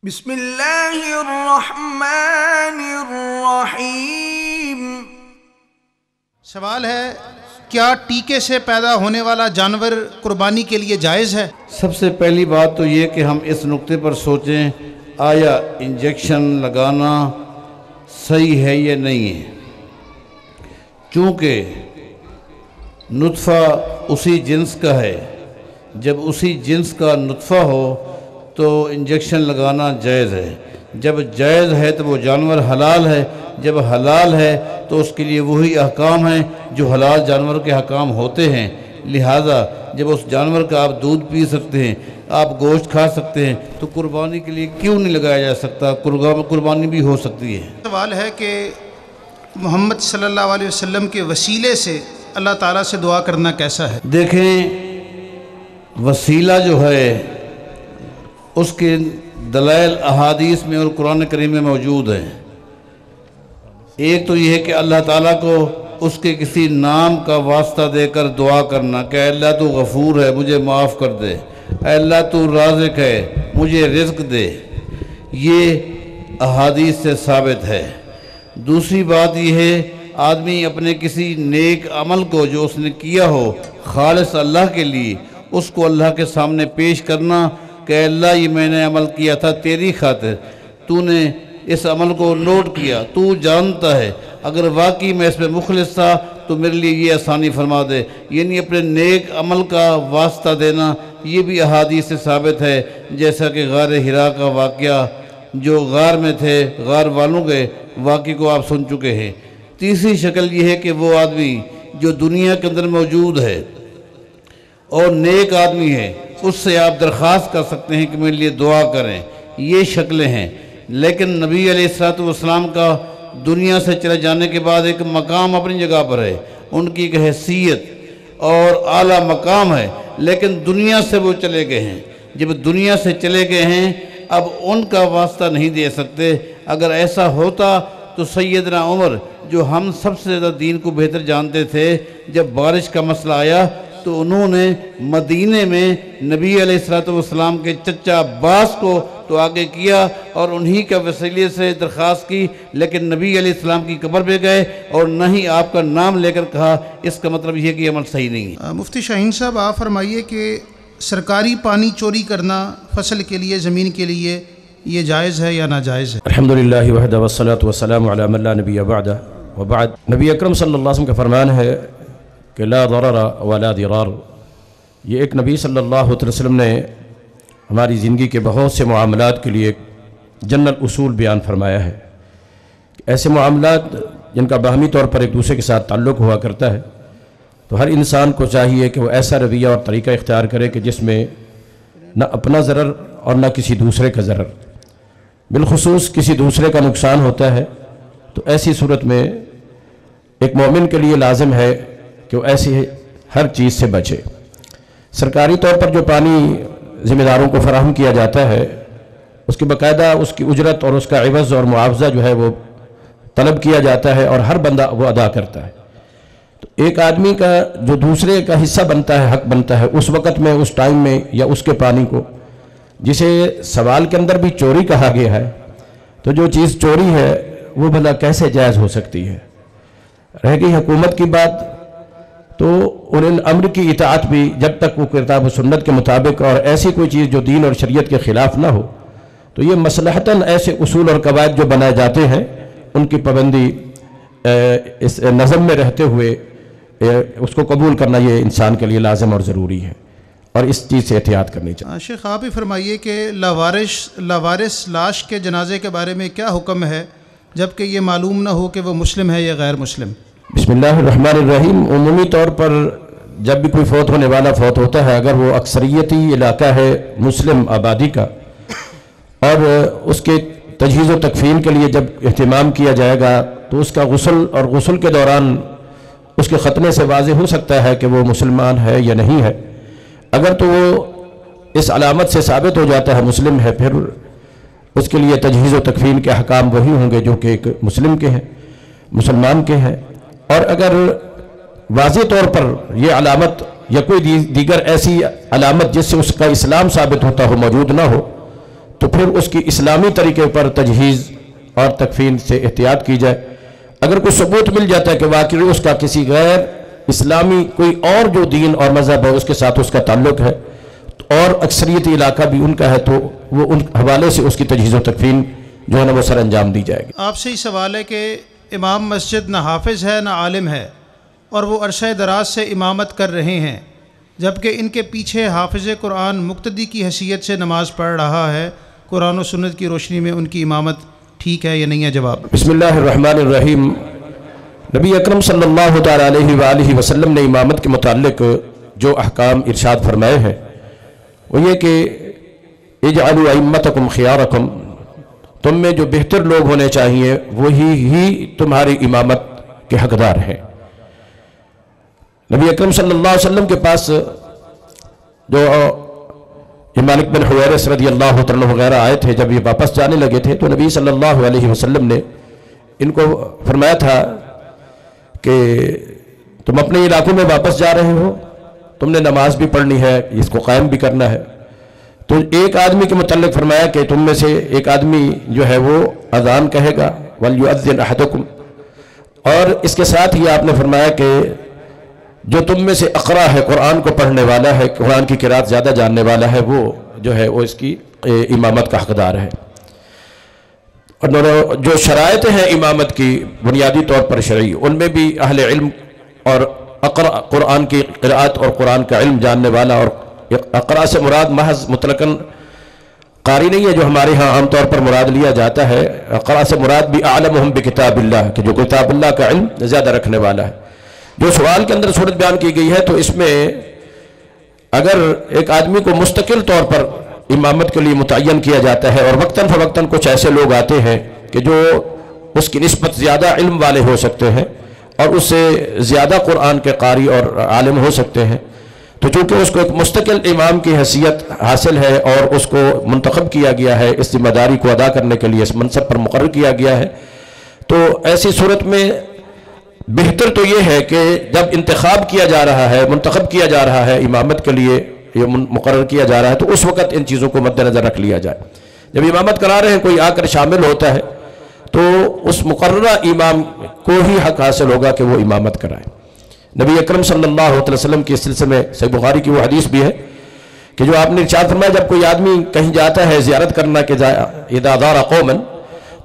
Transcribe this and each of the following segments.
بسم اللہ الرحمن الرحیم۔ سوال ہے، کیا ٹیکے سے پیدا ہونے والا جانور قربانی کے لیے جائز ہے؟ سب سے پہلی بات تو یہ کہ ہم اس نقطے پر سوچیں، آیا انجیکشن لگانا صحیح ہے یا نہیں ہے؟ چونکہ نطفہ اسی جنس کا ہے، جب اسی جنس کا نطفہ ہو تو انجیکشن لگانا جائز ہے۔ جب جائز ہے تو وہ جانور حلال ہے، جب حلال ہے تو اس کے لیے وہی احکام ہیں جو حلال جانور کے احکام ہوتے ہیں۔ لہٰذا جب اس جانور کا آپ دودھ پی سکتے ہیں، آپ گوشت کھا سکتے ہیں، تو قربانی کے لیے کیوں نہیں لگایا جا سکتا؟ قربانی بھی ہو سکتی ہے۔ سوال ہے کہ محمد صلی اللہ علیہ وسلم کے وسیلے سے اللہ تعالیٰ سے دعا کرنا کیسا ہے؟ دیکھیں، وسیلہ جو ہے اس کے دلائل احادیث میں اور قرآن کریم میں موجود ہیں۔ ایک تو یہ ہے کہ اللہ تعالیٰ کو اس کے کسی نام کا واسطہ دے کر دعا کرنا کہ اے اللہ تو غفور ہے، مجھے معاف کر دے، اے اللہ تو رازق ہے، مجھے رزق دے، یہ احادیث سے ثابت ہے۔ دوسری بات یہ ہے، آدمی اپنے کسی نیک عمل کو جو اس نے کیا ہو خالص اللہ کے لیے، اس کو اللہ کے سامنے پیش کرنا کہ اے اللہ یہ میں نے عمل کیا تھا تیری خاطر، تو نے اس عمل کو نوٹ کیا، تو جانتا ہے، اگر واقعی میں اس پہ مخلص تھا تو میرے لیے یہ آسانی فرما دے، یعنی اپنے نیک عمل کا واسطہ دینا۔ یہ بھی احادیث سے ثابت ہے، جیسا کہ غار حرا کا واقعہ، جو غار میں تھے، غار والوں کے واقعے کو آپ سن چکے ہیں۔ تیسری شکل یہ ہے کہ وہ آدمی جو دنیا کے اندر موجود ہے اور نیک آدمی ہے، اس سے آپ درخواست کر سکتے ہیں کہ میرے لیے دعا کریں۔ یہ شکلیں ہیں، لیکن نبی علیہ السلام کا دنیا سے چلے جانے کے بعد ایک مقام اپنی جگہ پر ہے، ان کی ایک حیثیت اور اعلیٰ مقام ہے، لیکن دنیا سے وہ چلے گئے ہیں۔ جب دنیا سے چلے گئے ہیں، اب ان کا واسطہ نہیں دے سکتے۔ اگر ایسا ہوتا تو سیدنا عمر، جو ہم سب سے زیادہ دین کو بہتر جانتے تھے، جب بارش کا مسئلہ آیا تو انہوں نے مدینے میں نبی علیہ السلام کے چچا عباس کو تو آگے کیا اور انہی کے وسیلے سے درخواست کی، لیکن نبی علیہ السلام کی قبر پہ گئے اور نہ ہی آپ کا نام لے کر کہا۔ اس کا مطلب یہ ہے کہ یہ عمل صحیح نہیں ہے۔ مفتی شاہین صاحب، آپ فرمائیے کہ سرکاری پانی چوری کرنا فصل کے لیے، زمین کے لیے، یہ جائز ہے یا ناجائز ہے؟ الحمدللہ وحدہ والصلاة والسلام علی من لا نبی بعدہ وبعد۔ نبی اکرم صلی اللہ علیہ وسلم کا فرمان ہے کہ لا ضرر ولا ضرار۔ یہ ایک نبی صلی اللہ علیہ وسلم نے ہماری زندگی کے بہت سے معاملات کے لیے ایک جنرل اصول بیان فرمایا ہے۔ ایسے معاملات جن کا باہمی طور پر ایک دوسرے کے ساتھ تعلق ہوا کرتا ہے، تو ہر انسان کو چاہیے کہ وہ ایسا رویہ اور طریقہ اختیار کرے کہ جس میں نہ اپنا ضرر اور نہ کسی دوسرے کا ضرر، بالخصوص کسی دوسرے کا نقصان ہوتا ہے، تو ایسی صورت میں ایک مومن کے لیے لازم ہے کہ وہ ایسی ہر چیز سے بچے۔ سرکاری طور پر جو پانی ذمہ داروں کو فراہم کیا جاتا ہے، اس کے باقاعدہ اس کی اجرت اور اس کا عوض اور معاوضہ جو ہے وہ طلب کیا جاتا ہے اور ہر بندہ وہ ادا کرتا ہے۔ تو ایک آدمی کا جو دوسرے کا حصہ بنتا ہے، حق بنتا ہے، اس وقت میں، اس ٹائم میں، یا اس کے پانی کو، جسے سوال کے اندر بھی چوری کہا گیا ہے، تو جو چیز چوری ہے وہ بھلا کیسے جائز ہو سکتی ہے؟ رہ گئی حکومت کی بات، تو اولئے الامر کی اطاعت بھی جب تک وہ کتاب و سنت کے مطابق اور ایسی کوئی چیز جو دین اور شریعت کے خلاف نہ ہو، تو یہ مصلحتاً ایسے اصول اور قواعد جو بنائے جاتے ہیں ان کی پابندی اس نظم میں رہتے ہوئے اس کو قبول کرنا یہ انسان کے لیے لازم اور ضروری ہے، اور اس چیز سے احتیاط کرنی چاہیے۔ شیخ، آپ ہی فرمائیے کہ لاوارث لاش کے جنازے کے بارے میں کیا حکم ہے جبکہ یہ معلوم نہ ہو کہ وہ مسلم ہے یا غیر مسلم؟ بسم اللہ الرحمن الرحیم۔ عمومی طور پر جب بھی کوئی فوت ہونے والا فوت ہوتا ہے، اگر وہ اکثریتی علاقہ ہے مسلم آبادی کا، اور اس کے تجہیز و تکفین کے لیے جب اہتمام کیا جائے گا تو اس کا غسل، اور غسل کے دوران اس کے ختنے سے واضح ہو سکتا ہے کہ وہ مسلمان ہے یا نہیں ہے۔ اگر تو وہ اس علامت سے ثابت ہو جاتا ہے مسلم ہے، پھر اس کے لیے تجہیز و تکفین کے احکام وہی ہوں گے جو کہ ایک مسلم کے ہیں، مسلمان کے ہیں۔ اور اگر واضح طور پر یہ علامت یا کوئی دیگر ایسی علامت جس سے اس کا اسلام ثابت ہوتا ہو موجود نہ ہو، تو پھر اس کی اسلامی طریقے پر تجہیز اور تکفین سے احتیاط کی جائے۔ اگر کوئی ثبوت مل جاتا ہے کہ واقعی اس کا کسی غیر اسلامی کوئی اور جو دین اور مذہب ہے اس کے ساتھ اس کا تعلق ہے اور اکثریتی علاقہ بھی ان کا ہے، تو وہ ان حوالے سے اس کی تجہیز و تکفین جو ہے نا وہ سر انجام دی جائے گی۔ آپ سے یہ سوال ہے کہ امام مسجد نہ حافظ ہے نہ عالم ہے اور وہ عرصہ دراز سے امامت کر رہے ہیں، جبکہ ان کے پیچھے حافظ قرآن مقتدی کی حیثیت سے نماز پڑھ رہا ہے، قرآن و سنت کی روشنی میں ان کی امامت ٹھیک ہے یا نہیں ہے؟ جواب۔ بسم اللہ الرحمن الرحیم۔ نبی اکرم صلی اللہ تعالیٰ علیہ وآلہ وسلم نے امامت کے متعلق جو احکام ارشاد فرمائے ہیں وہ یہ کہ اجعلوا ائمتکم خیارکم، تم میں جو بہتر لوگ ہونے چاہیے وہی ہی تمہاری امامت کے حقدار ہیں۔ نبی اکرم صلی اللہ علیہ وسلم کے پاس جو مالک بن حویرث رضی اللہ عنہ وغیرہ آئے تھے، جب یہ واپس جانے لگے تھے تو نبی صلی اللہ علیہ وسلم نے ان کو فرمایا تھا کہ تم اپنے علاقوں میں واپس جا رہے ہو، تم نے نماز بھی پڑھنی ہے، اس کو قائم بھی کرنا ہے۔ تو ایک آدمی کے متعلق فرمایا کہ تم میں سے ایک آدمی جو ہے وہ اذان کہے گا وَلْيُؤَذِّنْ أَحَدُكُمْ، اور اس کے ساتھ ہی آپ نے فرمایا کہ جو تم میں سے اقرا ہے، قرآن کو پڑھنے والا ہے، قرآن کی قرات زیادہ جاننے والا ہے، وہ جو ہے وہ اس کی امامت کا حقدار ہے۔ اور جو شرائط ہیں امامت کی بنیادی طور پر شرعی، ان میں بھی اہل علم اور اقرا قرآن کی قرات اور قرآن کا علم جاننے والا، اور اقرا سے مراد محض مطلقاً قاری نہیں ہے جو ہمارے ہاں عام طور پر مراد لیا جاتا ہے، اقرا سے مراد بھی اعلمہم بکتاب اللہ، کہ جو کتاب اللہ کا علم زیادہ رکھنے والا ہے۔ جو سوال کے اندر صورت بیان کی گئی ہے تو اس میں اگر ایک آدمی کو مستقل طور پر امامت کے لیے متعین کیا جاتا ہے اور وقتاً فوقتاً کچھ ایسے لوگ آتے ہیں کہ جو اس کی نسبت زیادہ علم والے ہو سکتے ہیں اور اس سے زیادہ قرآن کے قاری اور عالم ہو سکتے ہیں، تو چونکہ اس کو ایک مستقل امام کی حیثیت حاصل ہے اور اس کو منتخب کیا گیا ہے، اس ذمہ داری کو ادا کرنے کے لیے اس منصب پر مقرر کیا گیا ہے، تو ایسی صورت میں بہتر تو یہ ہے کہ جب انتخاب کیا جا رہا ہے، منتخب کیا جا رہا ہے امامت کے لیے، یہ مقرر کیا جا رہا ہے، تو اس وقت ان چیزوں کو مد نظر رکھ لیا جائے۔ جب امامت کرا رہے ہیں کوئی آ کر شامل ہوتا ہے تو اس مقررہ امام کو ہی حق حاصل ہوگا کہ وہ امامت کرائے۔ نبی اکرم صلی اللہ علیہ وسلم کی اس سلسلے میں صحیح بخاری کی وہ حدیث بھی ہے کہ جو آپ نے ارشاد فرمایا جب کوئی آدمی کہیں جاتا ہے زیارت کرنا کہ اذا زار قوما،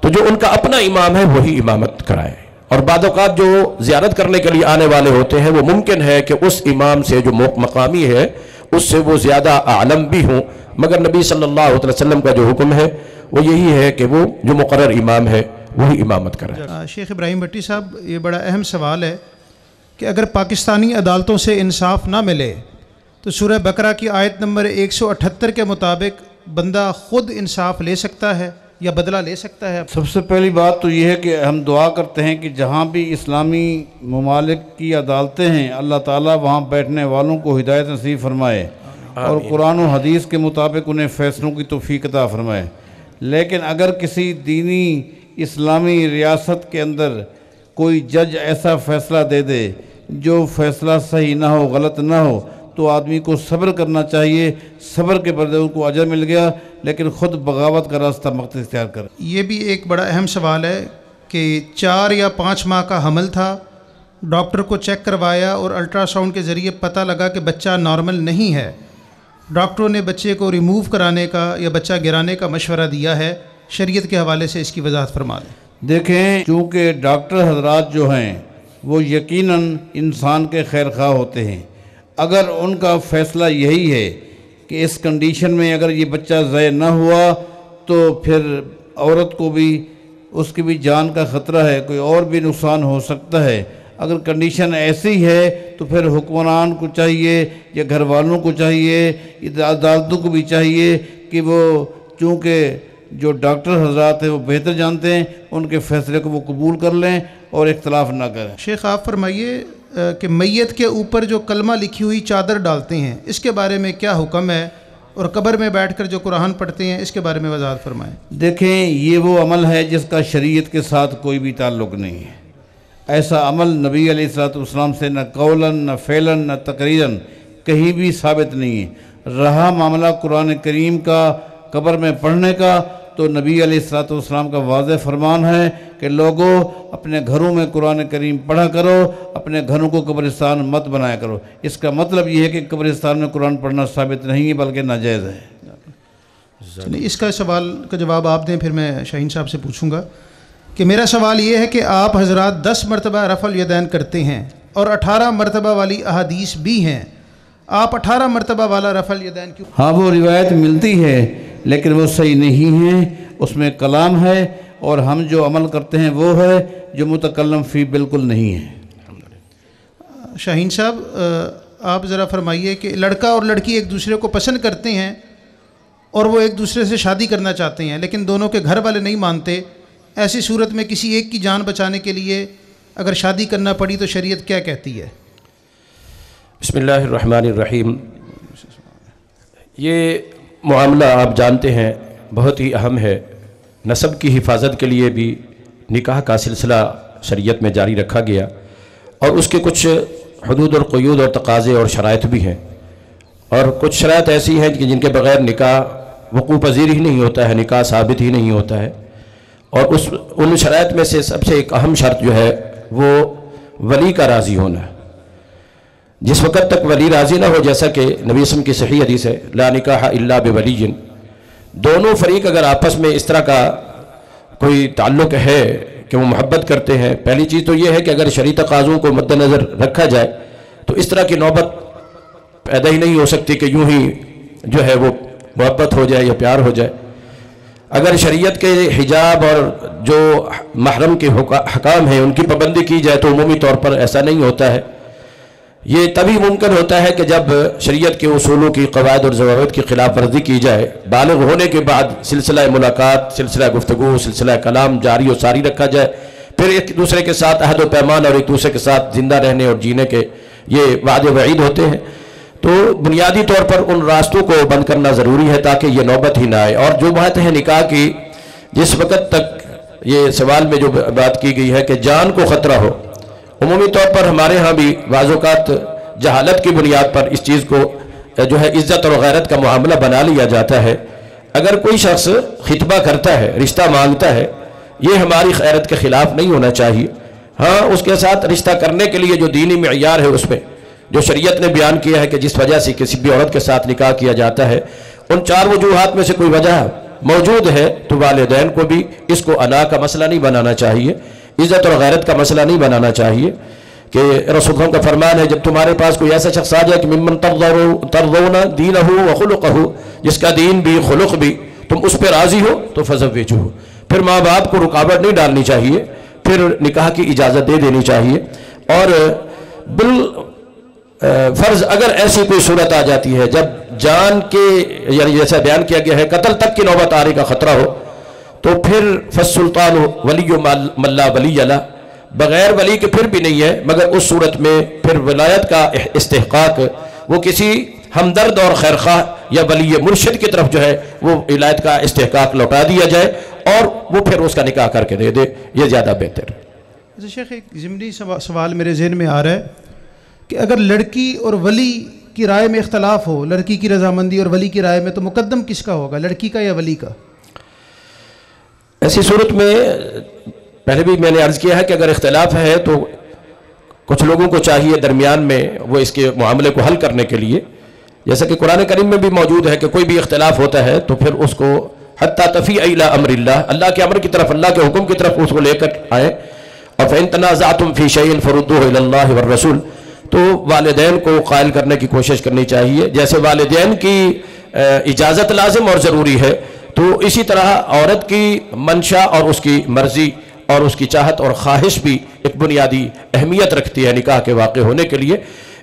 تو جو ان کا اپنا امام ہے وہی امامت کرائے۔ اور بعض اوقات جو زیارت کرنے کے لیے آنے والے ہوتے ہیں وہ ممکن ہے کہ اس امام سے جو مقامی ہے اس سے وہ زیادہ عالم بھی ہوں، مگر نبی صلی اللہ علیہ وسلم کا جو حکم ہے وہ یہی ہے کہ وہ جو مقرر امام ہے وہی امامت کرائے۔ شیخ ابراہیم بھٹی صاحب، یہ بڑا اہم سوال ہے کہ اگر پاکستانی عدالتوں سے انصاف نہ ملے تو سورہ بقرہ کی آیت نمبر 178 کے مطابق بندہ خود انصاف لے سکتا ہے یا بدلہ لے سکتا ہے؟ سب سے پہلی بات تو یہ ہے کہ ہم دعا کرتے ہیں کہ جہاں بھی اسلامی ممالک کی عدالتیں ہیں اللہ تعالیٰ وہاں بیٹھنے والوں کو ہدایت نصیب فرمائے اور قرآن و حدیث کے مطابق انہیں فیصلوں کی توفیق عطا فرمائے۔ لیکن اگر کسی دینی اسلامی ریاست کے اندر کوئی جج ایسا فیصلہ دے دے جو فیصلہ صحیح نہ ہو، غلط نہ ہو، تو آدمی کو صبر کرنا چاہیے، صبر کے بدلے ان کو اجر مل گیا، لیکن خود بغاوت کا راستہ مقت اختیار کر۔ یہ بھی ایک بڑا اہم سوال ہے کہ 4 یا 5 ماہ کا حمل تھا، ڈاکٹر کو چیک کروایا اور الٹرا ساؤنڈ کے ذریعے پتہ لگا کہ بچہ نارمل نہیں ہے، ڈاکٹروں نے بچے کو ریموو کرانے کا یا بچہ گرانے کا مشورہ دیا ہے، شریعت کے حوالے سے اس کی وضاحت فرما دیں۔ دیکھیں، چونکہ ڈاکٹر حضرات جو ہیں وہ یقیناً انسان کے خیر خواہ ہوتے ہیں، اگر ان کا فیصلہ یہی ہے کہ اس کنڈیشن میں اگر یہ بچہ ضائع نہ ہوا تو پھر عورت کو بھی اس کی بھی جان کا خطرہ ہے، کوئی اور بھی نقصان ہو سکتا ہے، اگر کنڈیشن ایسی ہے تو پھر حکمران کو چاہیے یا گھر والوں کو چاہیے، عدالتوں کو بھی چاہیے کہ وہ چونکہ جو ڈاکٹر حضرات ہیں وہ بہتر جانتے ہیں، ان کے فیصلے کو وہ قبول کر لیں اور اختلاف نہ کریں۔ شیخ آپ فرمائیے کہ میت کے اوپر جو کلمہ لکھی ہوئی چادر ڈالتے ہیں اس کے بارے میں کیا حکم ہے، اور قبر میں بیٹھ کر جو قرآن پڑھتے ہیں اس کے بارے میں وضاحت فرمائیں۔ دیکھیں، یہ وہ عمل ہے جس کا شریعت کے ساتھ کوئی بھی تعلق نہیں ہے۔ ایسا عمل نبی علیہ السلام سے نہ قولاً نہ فعلاً نہ تقریراً کہیں بھی ثابت نہیں ہے۔ رہا معاملہ قرآن کریم کا قبر میں پڑھنے کا، تو نبی علیہ الصلوۃ والسلام کا واضح فرمان ہے کہ لوگوں اپنے گھروں میں قرآن کریم پڑھا کرو، اپنے گھروں کو قبرستان مت بنایا کرو۔ اس کا مطلب یہ ہے کہ قبرستان میں قرآن پڑھنا ثابت نہیں ہے بلکہ ناجائز ہے۔ اس کا سوال کا جواب آپ دیں، پھر میں شاہین صاحب سے پوچھوں گا کہ میرا سوال یہ ہے کہ آپ حضرات 10 مرتبہ رفع الیدین کرتے ہیں اور 18 مرتبہ والی احادیث بھی ہیں، آپ 18 مرتبہ والا رفع الیدین کیوں؟ ہاں وہ روایت ملتی ہے لیکن وہ صحیح نہیں ہے، اس میں کلام ہے، اور ہم جو عمل کرتے ہیں وہ ہے جو متکلم فی بالکل نہیں ہے۔ شاہین صاحب آپ ذرا فرمائیے کہ لڑکا اور لڑکی ایک دوسرے کو پسند کرتے ہیں اور وہ ایک دوسرے سے شادی کرنا چاہتے ہیں لیکن دونوں کے گھر والے نہیں مانتے، ایسی صورت میں کسی ایک کی جان بچانے کے لیے اگر شادی کرنا پڑی تو شریعت کیا کہتی ہے؟ بسم اللہ الرحمن الرحیم۔ یہ معاملہ آپ جانتے ہیں بہت ہی اہم ہے، نسب کی حفاظت کے لیے بھی نکاح کا سلسلہ شریعت میں جاری رکھا گیا، اور اس کے کچھ حدود اور قیود اور تقاضے اور شرائط بھی ہیں، اور کچھ شرائط ایسی ہیں کہ جن کے بغیر نکاح وقوع پذیر ہی نہیں ہوتا ہے، نکاح ثابت ہی نہیں ہوتا ہے، اور ان شرائط میں سے سب سے ایک اہم شرط جو ہے وہ ولی کا راضی ہونا ہے۔ جس وقت تک ولی راضی نہ ہو، جیسا کہ نبی وسلم کی صحیح حدیث ہے لا نکاح الا بولی، دونوں فریق اگر آپس میں اس طرح کا کوئی تعلق ہے کہ وہ محبت کرتے ہیں، پہلی چیز تو یہ ہے کہ اگر شرعی تقاضوں کو مد نظر رکھا جائے تو اس طرح کی نوبت پیدا ہی نہیں ہو سکتی کہ یوں ہی جو ہے وہ محبت ہو جائے یا پیار ہو جائے۔ اگر شریعت کے حجاب اور جو محرم کے حکام ہیں ان کی پابندی کی جائے تو عمومی طور پر ایسا نہیں ہوتا ہے۔ یہ تبھی ممکن ہوتا ہے کہ جب شریعت کے اصولوں کی قواعد اور ضوابط کی خلاف ورزی کی جائے، بالغ ہونے کے بعد سلسلہ ملاقات، سلسلہ گفتگو، سلسلہ کلام جاری و ساری رکھا جائے، پھر ایک دوسرے کے ساتھ عہد و پیمان اور ایک دوسرے کے ساتھ زندہ رہنے اور جینے کے یہ وعدے وعید ہوتے ہیں، تو بنیادی طور پر ان راستوں کو بند کرنا ضروری ہے تاکہ یہ نوبت ہی نہ آئے۔ اور جو بات ہے نکاح کی، جس وقت تک یہ سوال میں جو بات کی گئی ہے کہ جان کو خطرہ ہو، عمومی طور پر ہمارے ہاں بھی بعض اوقات جہالت کی بنیاد پر اس چیز کو جو ہے عزت اور غیرت کا معاملہ بنا لیا جاتا ہے۔ اگر کوئی شخص خطبہ کرتا ہے، رشتہ مانگتا ہے، یہ ہماری غیرت کے خلاف نہیں ہونا چاہیے۔ ہاں اس کے ساتھ رشتہ کرنے کے لیے جو دینی معیار ہے اس میں جو شریعت نے بیان کیا ہے کہ جس وجہ سے کسی بھی عورت کے ساتھ نکاح کیا جاتا ہے، ان 4 وجوہات میں سے کوئی وجہ موجود ہے تو والدین کو بھی اس کو انا کا مسئلہ نہیں بنانا چاہیے، عزت اور غیرت کا مسئلہ نہیں بنانا چاہیے، کہ رسول اللہ کا فرمان ہے جب تمہارے پاس کوئی ایسا شخص آ جائے کہ ممن ترضون دینہ وخلقہ، جس کا دین بھی خلق بھی تم اس پہ راضی ہو تو فزوجوہ، پھر ماں باپ کو رکاوٹ نہیں ڈالنی چاہیے، پھر نکاح کی اجازت دے دینی چاہیے۔ اور فرض اگر ایسی کوئی صورت آ جاتی ہے جب جان کے یعنی جیسا بیان کیا گیا ہے قتل تک کی نوبت آنے کا خطرہ ہو، تو پھر فالسلطان ولی من لا ولی لہ، بغیر ولی کے پھر بھی نہیں ہے، مگر اس صورت میں پھر ولایت کا استحقاق وہ کسی ہمدرد اور خیرخواہ یا ولی مرشد کی طرف جو ہے وہ ولایت کا استحقاق لوٹا دیا جائے اور وہ پھر اس کا نکاح کر کے دے دے، یہ زیادہ بہتر ہے۔ شیخ ایک ضمنی سوال میرے ذہن میں آ رہا ہے کہ اگر لڑکی اور ولی کی رائے میں اختلاف ہو، لڑکی کی رضامندی اور ولی کی رائے میں، تو مقدم کس کا ہوگا، لڑکی کا یا ولی کا؟ ایسی صورت میں پہلے بھی میں نے عرض کیا ہے کہ اگر اختلاف ہے تو کچھ لوگوں کو چاہیے درمیان میں وہ اس کے معاملے کو حل کرنے کے لیے، جیسا کہ قرآن کریم میں بھی موجود ہے کہ کوئی بھی اختلاف ہوتا ہے تو پھر اس کو حتیٰ تفیء الی امر اللہ، اللہ کے امر کی طرف، اللہ کے حکم کی طرف اس کو لے کر آئیں، اور فإن تنازعتم فی شیء فردوہ الی اللہ والرسول، تو والدین کو قائل کرنے کی کوشش کرنی چاہیے۔ جیسے والدین کی اجازت لازم اور ضروری ہے، تو اسی طرح عورت کی منشا اور اس کی مرضی اور اس کی چاہت اور خواہش بھی ایک بنیادی اہمیت رکھتی ہے نکاح کے واقع ہونے کے لیے۔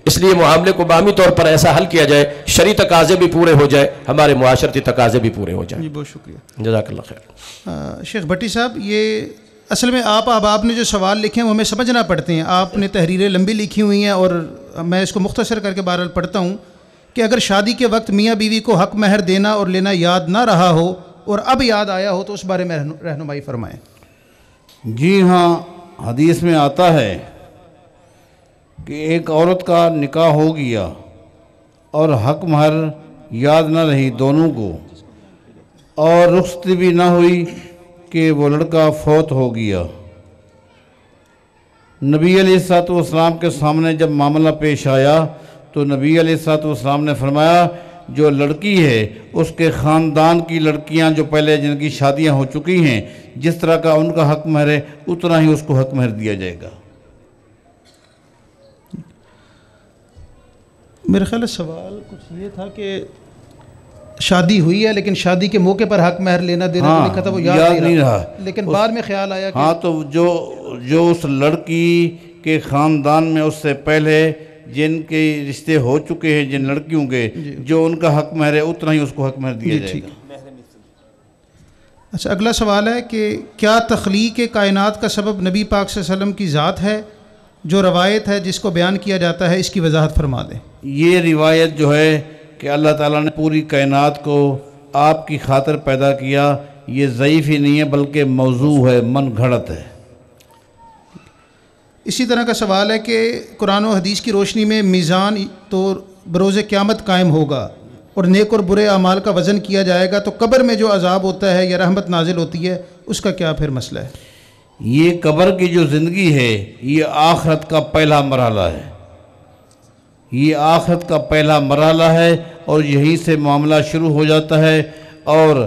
اس لیے معاملے کو باہمی طور پر ایسا حل کیا جائے، شرعی تقاضے بھی پورے ہو جائے، ہمارے معاشرتی تقاضے بھی پورے ہو جائیں۔ جی بہت شکریہ، جزاک اللہ خیر۔ شیخ بھٹی صاحب، یہ اصل میں آپ نے جو سوال لکھے ہیں وہ ہمیں سمجھنا پڑتے ہیں۔ آپ نے تحریریں لمبی لکھی ہوئی ہیں اور میں اس کو مختصر کر کے بہرحال پڑھتا ہوں کہ اگر شادی کے وقت میاں بیوی کو حق مہر دینا اور لینا یاد نہ رہا ہو اور اب یاد آیا ہو تو اس بارے میں رہنمائی فرمائیں۔ جی ہاں، حدیث میں آتا ہے کہ ایک عورت کا نکاح ہو گیا اور حق مہر یاد نہ رہی دونوں کو، اور رخصتی بھی نہ ہوئی کہ وہ لڑکا فوت ہو گیا۔ نبی علیہ الصلوۃ والسلام کے سامنے جب معاملہ پیش آیا تو نبی علیہ الصلوۃ والسلام نے فرمایا جو لڑکی ہے اس کے خاندان کی لڑکیاں جو پہلے جن کی شادیاں ہو چکی ہیں جس طرح کا ان کا حق مہر ہے اتنا ہی اس کو حق مہر دیا جائے گا۔ میرے خیال سوال کچھ یہ تھا کہ شادی ہوئی ہے لیکن شادی کے موقع پر حق مہر لینا دینا تو لکھا تھا وہ یاد نہیں رہا، لیکن بعد میں خیال آیا کہ ہاں تو جو اس لڑکی کے خاندان میں اس سے پہلے جن کے رشتے ہو چکے ہیں جن لڑکیوں کے جو ان کا حق مہر ہے اتنا ہی اس کو حق مہر دیا جائے گا۔ اچھا اگلا سوال ہے کہ کیا تخلیق کائنات کا سبب نبی پاک صلی اللہ علیہ وسلم کی ذات ہے؟ جو روایت ہے جس کو بیان کیا جاتا ہے اس کی وضاحت فرما دیں۔ یہ روایت جو ہے کہ اللہ تعالیٰ نے پوری کائنات کو آپ کی خاطر پیدا کیا، یہ ضعیف ہی نہیں ہے بلکہ موضوع ہے، من گھڑت ہے۔ اسی طرح کا سوال ہے کہ قرآن و حدیث کی روشنی میں میزان تو بروز قیامت قائم ہوگا اور نیک اور برے اعمال کا وزن کیا جائے گا، تو قبر میں جو عذاب ہوتا ہے یا رحمت نازل ہوتی ہے اس کا کیا پھر مسئلہ ہے؟ یہ قبر کی جو زندگی ہے یہ آخرت کا پہلا مرحلہ ہے، یہ آخرت کا پہلا مرحلہ ہے اور یہیں سے معاملہ شروع ہو جاتا ہے، اور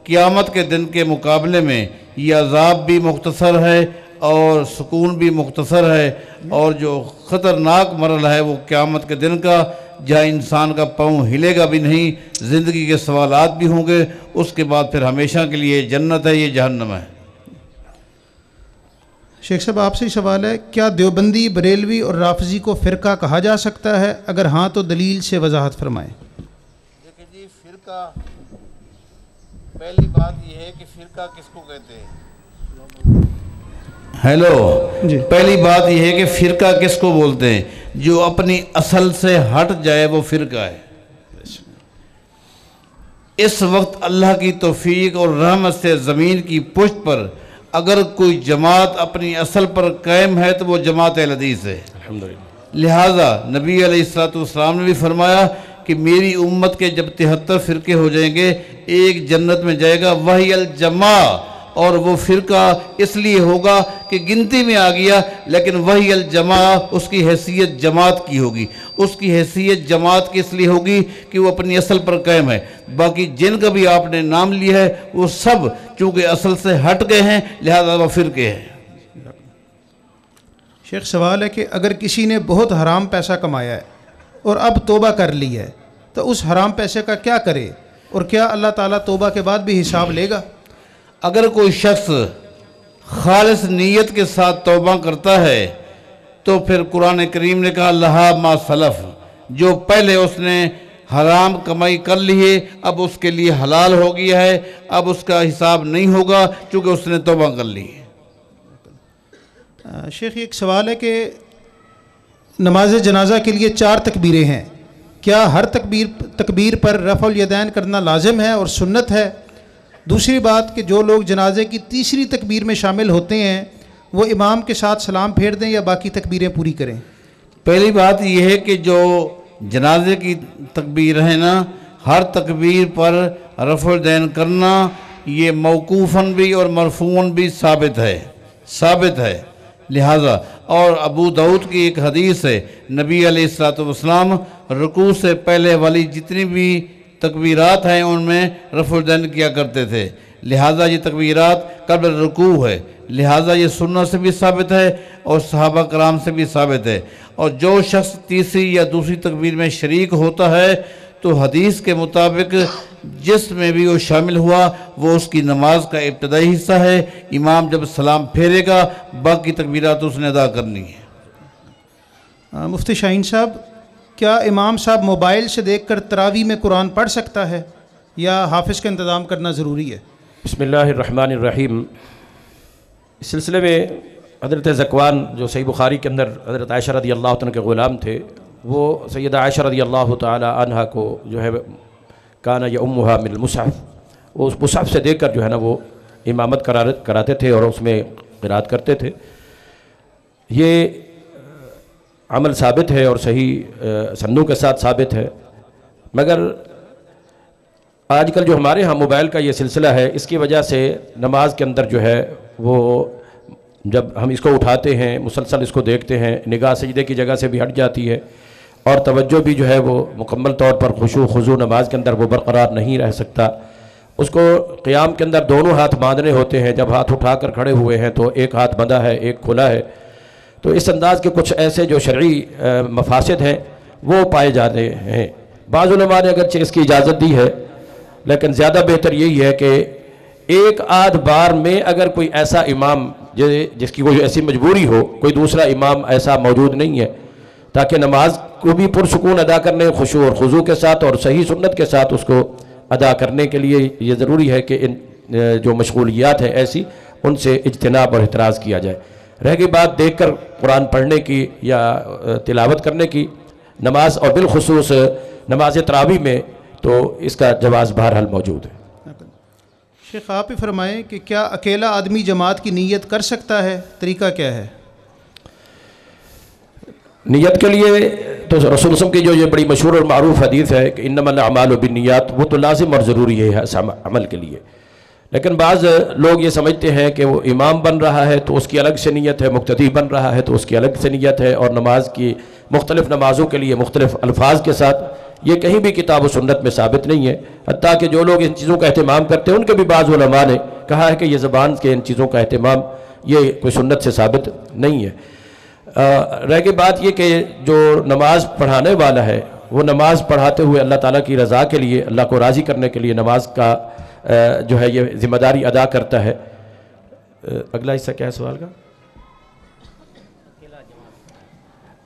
قیامت کے دن کے مقابلے میں یہ عذاب بھی مختصر ہے اور سکون بھی مختصر ہے، اور جو خطرناک مرحلہ ہے وہ قیامت کے دن کا جہاں انسان کا پاؤں ہلے گا بھی نہیں، زندگی کے سوالات بھی ہوں گے، اس کے بعد پھر ہمیشہ کے لیے جنت ہے، یہ جہنم ہے۔ شیخ صاحب آپ سے ہی سوال ہے، کیا دیوبندی، بریلوی اور رافضی کو فرقہ کہا جا سکتا ہے؟ اگر ہاں تو دلیل سے وضاحت فرمائیں۔ دیکھیں جی، فرقہ، پہلی بات یہ ہے کہ فرقہ کس کو کہتے ہیں؟ جی پہلی بات یہ ہے کہ فرقہ کس کو بولتے ہیں؟ جو اپنی اصل سے ہٹ جائے وہ فرقہ ہے۔ اس وقت اللہ کی توفیق اور رحمت سے زمین کی پشت پر اگر کوئی جماعت اپنی اصل پر قائم ہے تو وہ جماعت اہل حدیث ہے۔ لہٰذا نبی علیہ السلام نے بھی فرمایا کہ میری امت کے جب 73 فرقے ہو جائیں گے ایک جنت میں جائے گا، وہی الجماع، اور وہ فرقہ اس لیے ہوگا کہ گنتی میں آ گیا، لیکن وہی الجماع اس کی حیثیت جماعت کی ہوگی، اس کی حیثیت جماعت کی اس لیے ہوگی کہ وہ اپنی اصل پر قائم ہے۔ باقی جن کا بھی آپ نے نام لیا ہے وہ سب چونکہ اصل سے ہٹ گئے ہیں لہذا وہ فرقے ہیں۔ شیخ سوال ہے کہ اگر کسی نے بہت حرام پیسہ کمایا ہے اور اب توبہ کر لی ہے تو اس حرام پیسے کا کیا کرے، اور کیا اللہ تعالیٰ توبہ کے بعد بھی حساب لے گا؟ اگر کوئی شخص خالص نیت کے ساتھ توبہ کرتا ہے تو پھر قرآن کریم نے کہا لہا ما سلف، جو پہلے اس نے حرام کمائی کر لی ہے اب اس کے لیے حلال ہو گیا ہے، اب اس کا حساب نہیں ہوگا چونکہ اس نے توبہ کر لی ہے۔ شیخ ایک سوال ہے کہ نماز جنازہ کے لیے 4 تکبیریں ہیں، کیا ہر تکبیر پر رفع الیدین کرنا لازم ہے اور سنت ہے؟ دوسری بات کہ جو لوگ جنازے کی تیسری تکبیر میں شامل ہوتے ہیں وہ امام کے ساتھ سلام پھیر دیں یا باقی تکبیریں پوری کریں؟ پہلی بات یہ ہے کہ جو جنازے کی تکبیر ہے نا، ہر تکبیر پر رفع الیدین کرنا یہ موقوفاً بھی اور مرفوعاً بھی ثابت ہے۔ لہٰذا اور ابو داؤد کی ایک حدیث ہے، نبی علیہ السلام رکوع سے پہلے والی جتنی بھی تکبیرات ہیں ان میں رفع الیدین کیا کرتے تھے، لہٰذا یہ تکبیرات قبل رکوع ہے، لہٰذا یہ سنت سے بھی ثابت ہے اور صحابہ کرام سے بھی ثابت ہے۔ اور جو شخص تیسری یا دوسری تکبیر میں شریک ہوتا ہے تو حدیث کے مطابق جس میں بھی وہ شامل ہوا وہ اس کی نماز کا ابتدائی حصہ ہے، امام جب سلام پھیرے گا باقی تکبیرات اس نے ادا کرنی ہے۔ مفتی شاہین صاحب، کیا امام صاحب موبائل سے دیکھ کر تراویح میں قرآن پڑھ سکتا ہے یا حافظ کا انتظام کرنا ضروری ہے؟ بسم اللہ الرحمن الرحیم۔ اس سلسلے میں حضرت ذکوان جو صحیح بخاری کے اندر حضرت عائشہ رضی اللہ عنہ کے غلام تھے، وہ سیدہ عائشہ رضی اللہ تعالی عنہ کو جو ہے کانا یؤمھا من المصحف، وہ اس مصحف سے دیکھ کر جو ہے نا وہ امامت کراتے تھے اور اس میں قرات کرتے تھے۔ یہ عمل ثابت ہے اور صحیح سندوں کے ساتھ ثابت ہے، مگر آج کل جو ہمارے ہاں موبائل کا یہ سلسلہ ہے، اس کی وجہ سے نماز کے اندر جو ہے وہ جب ہم اس کو اٹھاتے ہیں، مسلسل اس کو دیکھتے ہیں، نگاہ سجدے کی جگہ سے بھی ہٹ جاتی ہے، اور توجہ بھی جو ہے وہ مکمل طور پر خشوع خضوع نماز کے اندر وہ برقرار نہیں رہ سکتا۔ اس کو قیام کے اندر دونوں ہاتھ باندھنے ہوتے ہیں، جب ہاتھ اٹھا کر کھڑے ہوئے ہیں تو ایک ہاتھ بندھا ہے، ایک کھلا ہے۔ تو اس انداز کے کچھ ایسے جو شرعی مفاسد ہیں وہ پائے جاتے ہیں۔ بعض علماء نے اگرچہ اس کی اجازت دی ہے، لیکن زیادہ بہتر یہی ہے کہ ایک آدھ بار میں اگر کوئی ایسا امام جس کی کوئی ایسی مجبوری ہو، کوئی دوسرا امام ایسا موجود نہیں ہے، تاکہ نماز کو بھی پرسکون ادا کرنے، خشوع اور خضوع کے ساتھ اور صحیح سنت کے ساتھ اس کو ادا کرنے کے لیے یہ ضروری ہے کہ ان جو مشغولیات ہیں ایسی ان سے اجتناب اور احتراز کیا جائے۔ رہ گئی بات دیکھ کر قرآن پڑھنے کی یا تلاوت کرنے کی نماز، اور بالخصوص نماز تراویح میں، تو اس کا جواز بہرحال موجود ہے۔ شیخ آپ ہی فرمائیں کہ کیا اکیلا آدمی جماعت کی نیت کر سکتا ہے؟ طریقہ کیا ہے؟ نیت کے لیے تو رسول وسلم کی جو یہ بڑی مشہور اور معروف حدیث ہے کہ انما الاعمال بالنیات، وہ تو لازم اور ضروری ہے اس عمل کے لیے، لیکن بعض لوگ یہ سمجھتے ہیں کہ وہ امام بن رہا ہے تو اس کی الگ سے نیت ہے، مقتدی بن رہا ہے تو اس کی الگ سے نیت ہے، اور نماز کی مختلف نمازوں کے لیے مختلف الفاظ کے ساتھ، یہ کہیں بھی کتاب و سنت میں ثابت نہیں ہے۔ حتیٰ کہ جو لوگ ان چیزوں کا اہتمام کرتے ہیں ان کے بھی بعض علماء نے کہا ہے کہ یہ زبان کے ان چیزوں کا اہتمام یہ کوئی سنت سے ثابت نہیں ہے۔ رہ گئی بات یہ کہ جو نماز پڑھانے والا ہے وہ نماز پڑھاتے ہوئے اللہ تعالیٰ کی رضا کے لیے، اللہ کو راضی کرنے کے لیے نماز کا جو ہے یہ ذمہ داری ادا کرتا ہے۔ اگلا حصہ کیا ہے سوال کا؟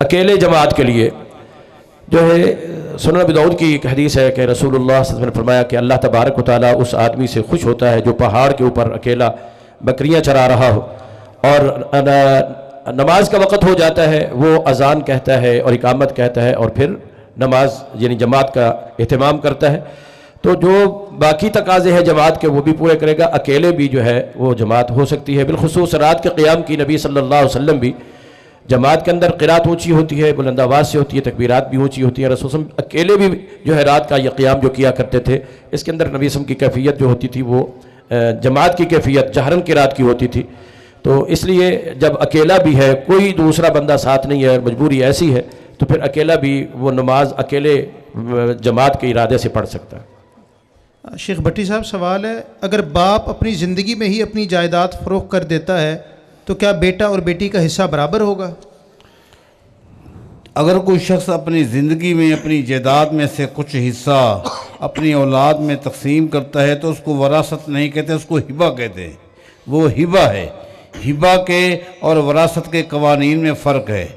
اکیلے جماعت کے لیے جو ہے سنن ابی داؤد کی ایک حدیث ہے کہ رسول اللہ صلی اللہ علیہ وسلم نے فرمایا کہ اللہ تبارک و تعالیٰ اس آدمی سے خوش ہوتا ہے جو پہاڑ کے اوپر اکیلا بکریاں چرا رہا ہو، اور نماز کا وقت ہو جاتا ہے، وہ اذان کہتا ہے اور اقامت کہتا ہے، اور پھر نماز یعنی جماعت کا اہتمام کرتا ہے۔ تو جو باقی تقاضے ہیں جماعت کے وہ بھی پورے کرے گا، اکیلے بھی جو ہے وہ جماعت ہو سکتی ہے۔ بالخصوص رات کے قیام کی نبی صلی اللہ علیہ وسلم بھی جماعت کے اندر قرات اونچی ہوتی ہے، بلند آواز سے ہوتی ہے، تکبیرات بھی اونچی ہوتی ہیں۔ رسول صلی اللہ علیہ وسلم اکیلے بھی جو ہے رات کا یہ قیام جو کیا کرتے تھے، اس کے اندر نبی صلی اللہ علیہ وسلم کی کیفیت جو ہوتی تھی وہ جماعت کی کیفیت جہرن قرات کی ہوتی تھی۔ تو اس لیے جب اکیلا بھی ہے، کوئی دوسرا بندہ ساتھ نہیں ہے، مجبوری ایسی ہے، تو پھر اکیلا بھی وہ نماز اکیلے جماعت کے ارادے سے پڑھ سکتا ہے۔ شیخ بھٹی صاحب سوال ہے، اگر باپ اپنی زندگی میں ہی اپنی جائیداد فروخت کر دیتا ہے تو کیا بیٹا اور بیٹی کا حصہ برابر ہوگا؟ اگر کوئی شخص اپنی زندگی میں اپنی جائیداد میں سے کچھ حصہ اپنی اولاد میں تقسیم کرتا ہے تو اس کو وراثت نہیں کہتے، اس کو ہبہ کہتے ہیں۔ وہ ہبہ ہے۔ ہبہ کے اور وراثت کے قوانین میں فرق ہے۔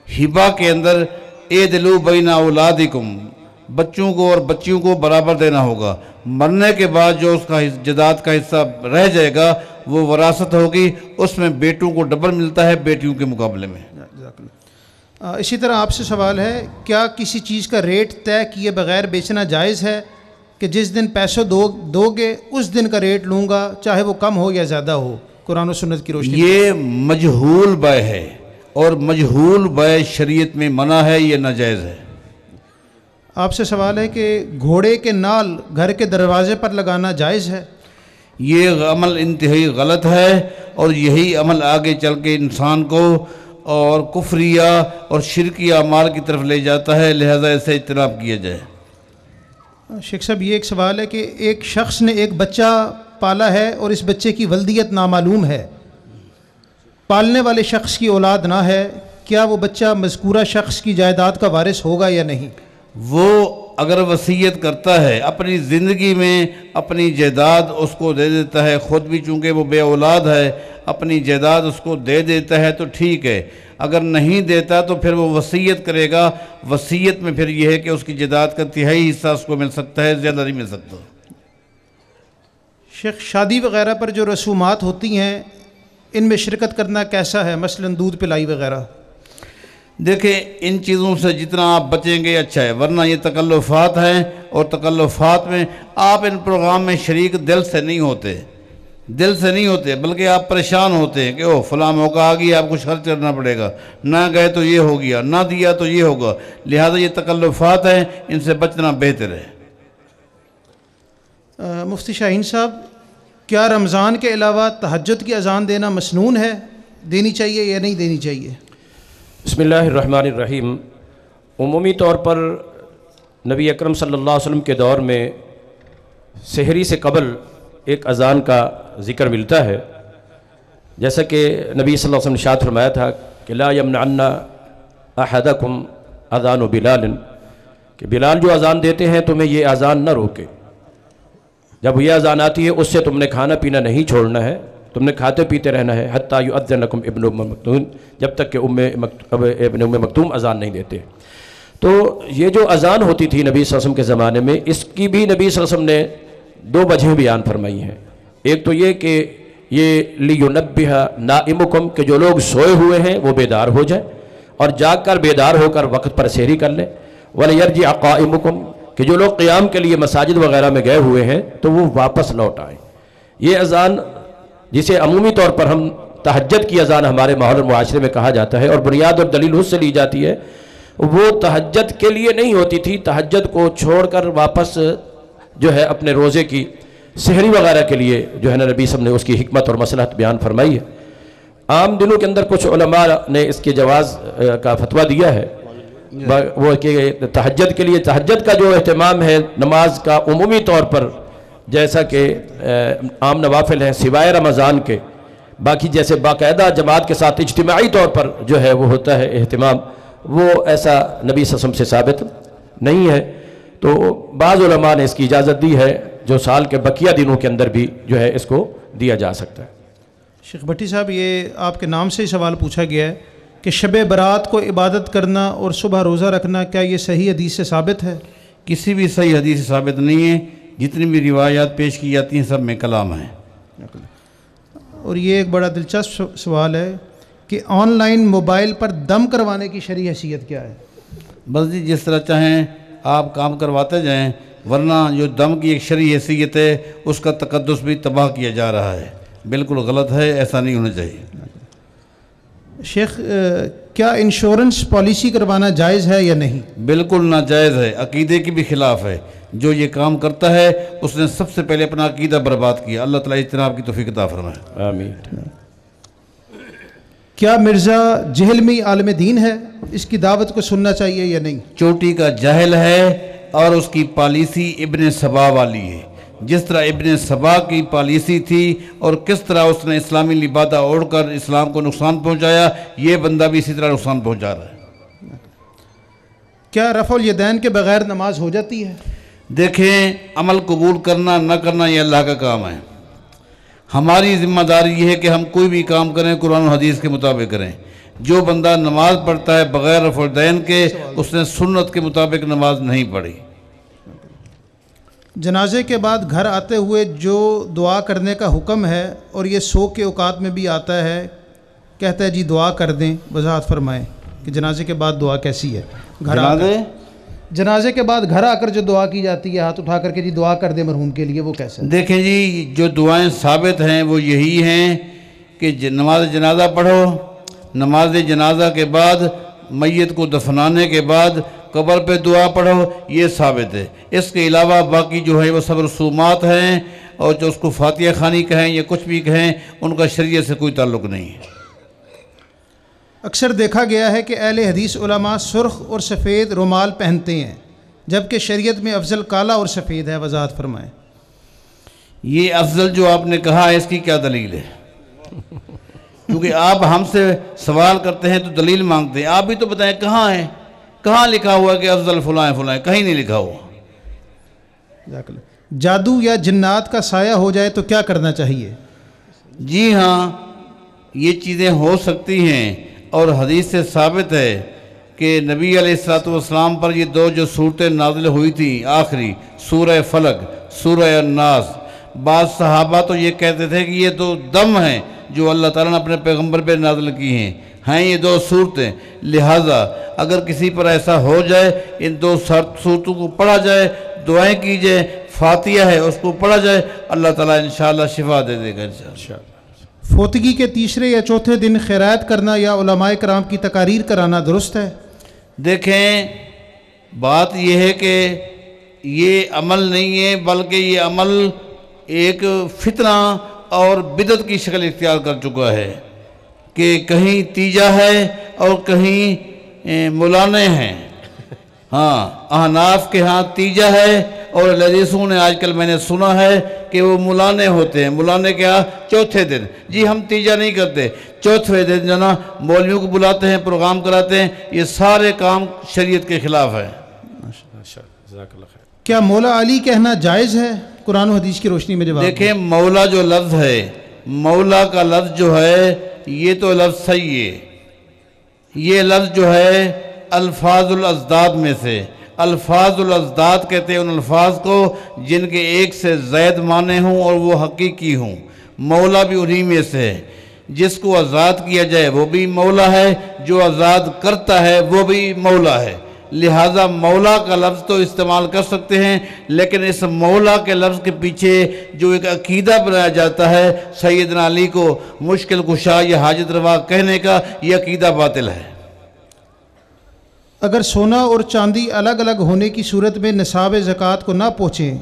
ہبہ کے اندر اعدلوا بین اولادکم، بچوں کو اور بچیوں کو برابر دینا ہوگا۔ مرنے کے بعد جو اس کا جائیداد کا حصہ رہ جائے گا وہ وراثت ہوگی، اس میں بیٹوں کو ڈبل ملتا ہے بیٹیوں کے مقابلے میں۔ اسی طرح آپ سے سوال ہے، کیا کسی چیز کا ریٹ طے کیے بغیر بیچنا جائز ہے کہ جس دن پیسے دو گے اس دن کا ریٹ لوں گا، چاہے وہ کم ہو یا زیادہ ہو، قرآن و سنت کی روشنی؟ یہ مجہول بیع ہے، اور مجہول بیع شریعت میں منع ہے، یہ ناجائز ہے۔ آپ سے سوال ہے کہ گھوڑے کے نال گھر کے دروازے پر لگانا جائز ہے؟ یہ عمل انتہائی غلط ہے، اور یہی عمل آگے چل کے انسان کو اور کفریہ اور شرکی اعمال کی طرف لے جاتا ہے، لہذا اسے اجتناب کیا جائے۔ شیخ صاحب یہ ایک سوال ہے کہ ایک شخص نے ایک بچہ پالا ہے اور اس بچے کی ولدیت نامعلوم ہے، پالنے والے شخص کی اولاد نہ ہے، کیا وہ بچہ مذکورہ شخص کی جائیداد کا وارث ہوگا یا نہیں؟ وہ اگر وصیت کرتا ہے اپنی زندگی میں اپنی جائیداد اس کو دے دیتا ہے، خود بھی چونکہ وہ بے اولاد ہے اپنی جائیداد اس کو دے دیتا ہے تو ٹھیک ہے، اگر نہیں دیتا تو پھر وہ وصیت کرے گا۔ وصیت میں پھر یہ ہے کہ اس کی جائیداد کا تہائی حصہ اس کو مل سکتا ہے، زیادہ نہیں مل سکتا۔ شیخ شادی وغیرہ پر جو رسومات ہوتی ہیں ان میں شرکت کرنا کیسا ہے، مثلا دودھ پلائی وغیرہ؟ دیکھیں ان چیزوں سے جتنا آپ بچیں گے اچھا ہے، ورنہ یہ تکلفات ہیں، اور تکلفات میں آپ ان پروگرام میں شریک دل سے نہیں ہوتے، بلکہ آپ پریشان ہوتے ہیں کہ اوہ فلاں موقع آ گئی، آپ کو خرچ کرنا پڑے گا، نہ گئے تو یہ ہو گیا، نہ دیا تو یہ ہوگا، لہذا یہ تکلفات ہیں، ان سے بچنا بہتر ہے۔ مفتی شاہین صاحب، کیا رمضان کے علاوہ تہجد کی اذان دینا مسنون ہے؟ دینی چاہیے یا نہیں دینی چاہیے؟ بسم اللہ الرحمن الرحیم۔ عمومی طور پر نبی اکرم صلی اللہ علیہ وسلم کے دور میں سحری سے قبل ایک اذان کا ذکر ملتا ہے، جیسا کہ نبی صلی اللہ علیہ وسلم نے ارشاد فرمایا تھا کہ لا یمنعن احدکم اذان بلال، کہ بلال جو اذان دیتے ہیں تمہیں یہ اذان نہ روکے، جب یہ اذان آتی ہے اس سے تم نے کھانا پینا نہیں چھوڑنا ہے، تم نے کھاتے پیتے رہنا ہے، حتیٰ یؤذن لکم ابن ام مکتوم، جب تک کہ ابن ام مکتوم اذان نہیں دیتے۔ تو یہ جو اذان ہوتی تھی نبی صلی اللہ علیہ وسلم کے زمانے میں، اس کی بھی نبی صلی اللہ علیہ وسلم نے دو وجہیں بیان فرمائی ہیں۔ ایک تو یہ کہ یہ لینبہ نائمکم، کہ جو لوگ سوئے ہوئے ہیں وہ بیدار ہو جائیں اور جاگ کر بیدار ہو کر وقت پر سحری کر لیں، ولیرجع قائمکم، کہ جو لوگ قیام کے لیے مساجد وغیرہ میں گئے ہوئے ہیں تو وہ واپس لوٹ آئیں۔ یہ اذان جسے عمومی طور پر ہم تہجد کی اذان ہمارے ماحول اور معاشرے میں کہا جاتا ہے، اور بنیاد اور دلیل اس سے لی جاتی ہے، وہ تہجد کے لیے نہیں ہوتی تھی، تہجد کو چھوڑ کر واپس جو ہے اپنے روزے کی سحری وغیرہ کے لیے جو ہے نا نبی صلی اللہ علیہ وسلم نے اس کی حکمت اور مصلحت بیان فرمائی ہے۔ عام دنوں کے اندر کچھ علماء نے اس کے جواز کا فتویٰ دیا ہے، وہ کہ تہجد کے لیے، تہجد کا جو اہتمام ہے نماز کا عمومی طور پر، جیسا کہ عام نوافل ہیں سوائے رمضان کے، باقی جیسے باقاعدہ جماعت کے ساتھ اجتماعی طور پر جو ہے وہ ہوتا ہے اہتمام، وہ ایسا نبی صلی اللہ علیہ وسلم سے ثابت نہیں ہے۔ تو بعض علماء نے اس کی اجازت دی ہے جو سال کے بقیہ دنوں کے اندر بھی جو ہے اس کو دیا جا سکتا ہے۔ شیخ بھٹی صاحب، یہ آپ کے نام سے ہی سوال پوچھا گیا ہے کہ شب برات کو عبادت کرنا اور صبح روزہ رکھنا، کیا یہ صحیح حدیث سے ثابت ہے؟ کسی بھی صحیح حدیث سے ثابت نہیں ہے، جتنی بھی روایات پیش کی جاتی ہیں سب میں کلام ہیں۔ اور یہ ایک بڑا دلچسپ سوال ہے کہ آن لائن موبائل پر دم کروانے کی شرعی حیثیت کیا ہے؟ بس جی جس طرح چاہیں آپ کام کرواتے جائیں، ورنہ جو دم کی ایک شرعی حیثیت ہے اس کا تقدس بھی تباہ کیا جا رہا ہے، بالکل غلط ہے، ایسا نہیں ہونا چاہیے۔ شیخ، کیا انشورنس پالیسی کروانا جائز ہے یا نہیں؟ بالکل ناجائز ہے، عقیدے کی بھی خلاف ہے۔ جو یہ کام کرتا ہے اس نے سب سے پہلے اپنا عقیدہ برباد کیا۔ اللہ تعالیٰ اجتناب کی توفیق عطا فرمائے۔ آمین۔ کیا مرزا جہلمی عالم دین ہے؟ اس کی دعوت کو سننا چاہیے یا نہیں؟ چوٹی کا جاہل ہے اور اس کی پالیسی ابن سبا والی ہے۔ جس طرح ابن سبا کی پالیسی تھی اور کس طرح اس نے اسلامی لبادہ اوڑھ کر اسلام کو نقصان پہنچایا، یہ بندہ بھی اسی طرح نقصان پہنچا رہا ہے۔ کیا رفع الیدین کے بغیر نماز ہو جاتی ہے؟ دیکھیں، عمل قبول کرنا نہ کرنا یہ اللہ کا کام ہے۔ ہماری ذمہ داری یہ ہے کہ ہم کوئی بھی کام کریں قرآن و حدیث کے مطابق کریں۔ جو بندہ نماز پڑھتا ہے بغیر رفع الیدین کے، اس نے سنت کے مطابق نماز نہیں پڑھی۔ جنازے کے بعد گھر آتے ہوئے جو دعا کرنے کا حکم ہے اور یہ سوگ کے اوقات میں بھی آتا ہے، کہتا ہے جی دعا کر دیں، وضاحت فرمائیں کہ جنازے کے بعد دعا کیسی ہے؟ جنازے کے بعد گھر آ کر جو دعا کی جاتی ہے ہاتھ اٹھا کر کے جی دعا کر دیں مرحوم کے لیے، وہ کیسے؟ دیکھیں جی، جو دعائیں ثابت ہیں وہ یہی ہیں کہ نماز جنازہ پڑھو، نماز جنازہ کے بعد میت کو دفنانے کے بعد قبر پہ دعا پڑھو، یہ ثابت ہے۔ اس کے علاوہ باقی جو ہے وہ سب رسومات ہیں، اور جو اس کو فاتحہ خوانی کہیں یا کچھ بھی کہیں، ان کا شریعت سے کوئی تعلق نہیں ہے۔ اکثر دیکھا گیا ہے کہ اہل حدیث علماء سرخ اور سفید رومال پہنتے ہیں، جبکہ شریعت میں افضل کالا اور سفید ہے، وضاحت فرمائیں۔ یہ افضل جو آپ نے کہا ہے اس کی کیا دلیل ہے؟ کیونکہ آپ ہم سے سوال کرتے ہیں تو دلیل مانگتے ہیں، آپ بھی تو بتائیں کہاں ہے، کہاں لکھا ہوا ہے کہ افضل فلاں فلاں؟ کہیں نہیں لکھا ہوا۔ جادو یا جنات کا سایہ ہو جائے تو کیا کرنا چاہیے؟ جی ہاں، یہ چیزیں ہو سکتی ہیں، اور حدیث سے ثابت ہے کہ نبی علیہ السلام پر یہ دو جو صورتیں نازل ہوئی تھیں آخری، سورہ فلق، سورہ الناس، بعض صحابہ تو یہ کہتے تھے کہ یہ دو دم ہیں جو اللہ تعالیٰ نے اپنے پیغمبر پہ نازل کی ہیں یہ دو صورتیں، لہٰذا اگر کسی پر ایسا ہو جائے ان دو صورتوں کو پڑھا جائے، دعائیں کی جائے، فاتحہ ہے اس کو پڑھا جائے، اللہ تعالیٰ انشاءاللہ شفا دے دے گا انشاءاللہ۔ فوتگی کے تیسرے یا چوتھے دن خیرات کرنا یا علماء کرام کی تقاریر کرانا درست ہے؟ دیکھیں، بات یہ ہے کہ یہ عمل نہیں ہے، بلکہ یہ عمل ایک فتنہ اور بدعت کی شکل اختیار کر چکا ہے کہ کہیں تیجا ہے اور کہیں مولانے ہیں۔ ہاں، احناف کے ہاں تیجا ہے، اور لذیذوں نے آج کل میں نے سنا ہے کہ وہ مولانے ہوتے ہیں۔ مولانے کیا؟ چوتھے دن۔ جی ہم تیجا نہیں کرتے، چوتھے دن جنا مولویوں کو بلاتے ہیں، پروگرام کراتے ہیں۔ یہ سارے کام شریعت کے خلاف ہے۔ کیا مولا علی کہنا جائز ہے؟ قرآن و حدیث کی روشنی میں جواب دیں۔ دیکھیں، مولا جو لفظ ہے، مولا کا لفظ جو ہے یہ تو لفظ صحیح ہے۔ یہ لفظ جو ہے الفاظ الازداد میں سے، الفاظ الازداد کہتے ہیں ان الفاظ کو جن کے ایک سے زائد معنی ہوں اور وہ حقیقی ہوں۔ مولا بھی انہی میں سے ہے۔ جس کو آزاد کیا جائے وہ بھی مولا ہے، جو آزاد کرتا ہے وہ بھی مولا ہے۔ لہٰذا مولا کا لفظ تو استعمال کر سکتے ہیں، لیکن اس مولا کے لفظ کے پیچھے جو ایک عقیدہ بنایا جاتا ہے سیدنا علی کو مشکل کشا یا حاجت روا کہنے کا، یہ عقیدہ باطل ہے۔ اگر سونا اور چاندی الگ الگ ہونے کی صورت میں نصاب زکوٰۃ کو نہ پہنچیں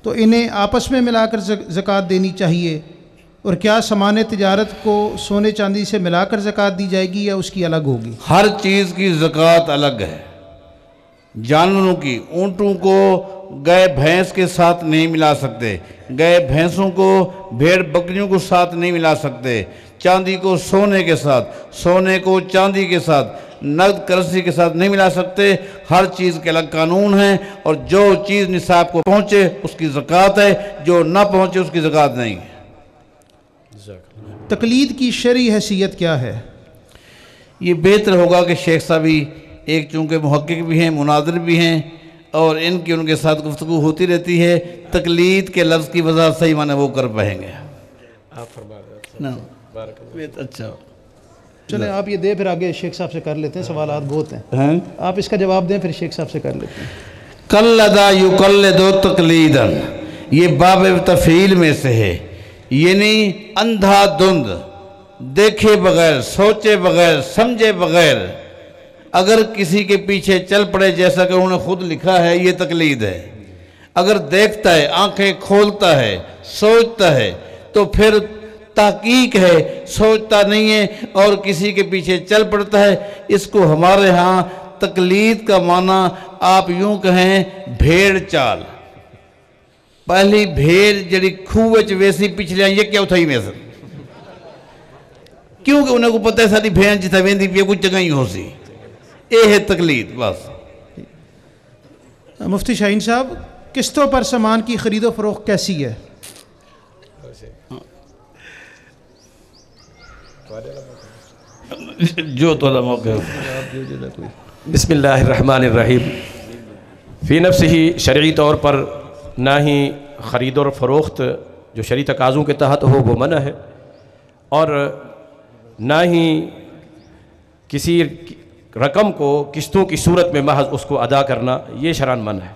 تو انہیں آپس میں ملا کر زکوٰۃ دینی چاہیے، اور کیا سامان تجارت کو سونے چاندی سے ملا کر زکوٰۃ دی جائے گی یا اس کی الگ ہوگی؟ ہر چیز کی زکوٰۃ الگ ہے۔ جانوروں کی، اونٹوں کو گائے بھینس کے ساتھ نہیں ملا سکتے، گائے بھینسوں کو بھیڑ بکریوں کو ساتھ نہیں ملا سکتے، چاندی کو سونے کے ساتھ، سونے کو چاندی کے ساتھ، نقد کرنسی کے ساتھ نہیں ملا سکتے۔ ہر چیز کے الگ قانون ہیں، اور جو چیز نصاب کو پہنچے اس کی زکوٰۃ ہے، جو نہ پہنچے اس کی زکوٰۃ نہیں ہے۔ تقلید کی شرعی حیثیت کیا ہے؟ یہ بہتر ہوگا کہ شیخ صاحب ہی، ایک چونکہ محقق بھی ہیں، مناظر بھی ہیں، اور ان کے ساتھ گفتگو ہوتی رہتی ہے، تقلید کے لفظ کی وضاحت صحیح معنی وہ کر پائیں گے۔ اچھا چلیں آپ یہ دیں، پھر آگے شیخ صاحب سے کر لیتے ہیں، سوالات بہت ہیں، آپ اس کا جواب دیں پھر شیخ صاحب سے کر لیتے ہیں۔ قلدہ یقلد تقلیداً، یہ باب تفعیل میں سے ہے، یعنی اندھا دھند، دیکھے بغیر، سوچے بغیر، سمجھے بغیر اگر کسی کے پیچھے چل پڑے جیسا کہ انہوں نے خود لکھا ہے، یہ تقلید ہے۔ اگر دیکھتا ہے، آنکھیں کھولتا ہے، سوچتا ہے، تو پھر تحقیق ہے، سوچتا نہیں ہے اور کسی کے پیچھے چل پڑتا ہے۔ اس کو ہمارے ہاں تقلید کا معنی آپ یوں کہیں بھیڑ چال۔ پہلی بھیڑ جڑی کھوچ ویسی پچھلے یہ کیا اتھائی میں سر، کیونکہ انہیں کو پتہ ہے ساری بھیڑ جتا ویندی پہ کچھ جگہ ہی ہو سی، یہ ہے تقلید بس۔ مفتی شاہین صاحب، قسطوں پر سامان کی خرید و فروخت کیسی ہے؟ جو تو موقع بسم اللہ الرحمن الرحیم۔ فی نفسہ ہی شرعی طور پر نہ ہی خرید اور فروخت جو شرعی تقاضوں کے تحت ہو وہ منع ہے، اور نہ ہی کسی رقم کو قسطوں کی صورت میں محض اس کو ادا کرنا یہ شرعاً منع ہے۔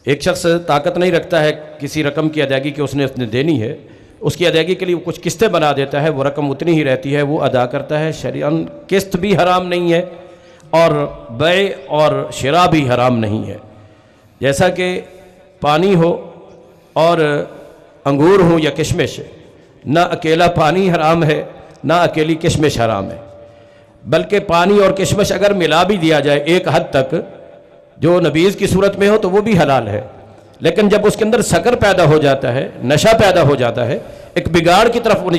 ایک شخص طاقت نہیں رکھتا ہے کسی رقم کی ادائیگی کہ اس نے دینی ہے، اس کی ادائیگی کے لیے کچھ قسطیں بنا دیتا ہے، وہ رقم اتنی ہی رہتی ہے، وہ ادا کرتا ہے۔ شرعاً قسط بھی حرام نہیں ہے اور بیع اور شراء بھی حرام نہیں ہے۔ جیسا کہ پانی ہو اور انگور ہوں یا کشمش، نہ اکیلا پانی حرام ہے نہ اکیلی کشمش حرام ہے، بلکہ پانی اور کشمش اگر ملا بھی دیا جائے ایک حد تک جو نبیذ کی صورت میں ہو تو وہ بھی حلال ہے، لیکن جب اس کے اندر سکر پیدا ہو جاتا ہے، نشہ پیدا ہو جاتا ہے، ایک بگاڑ کی طرف وہ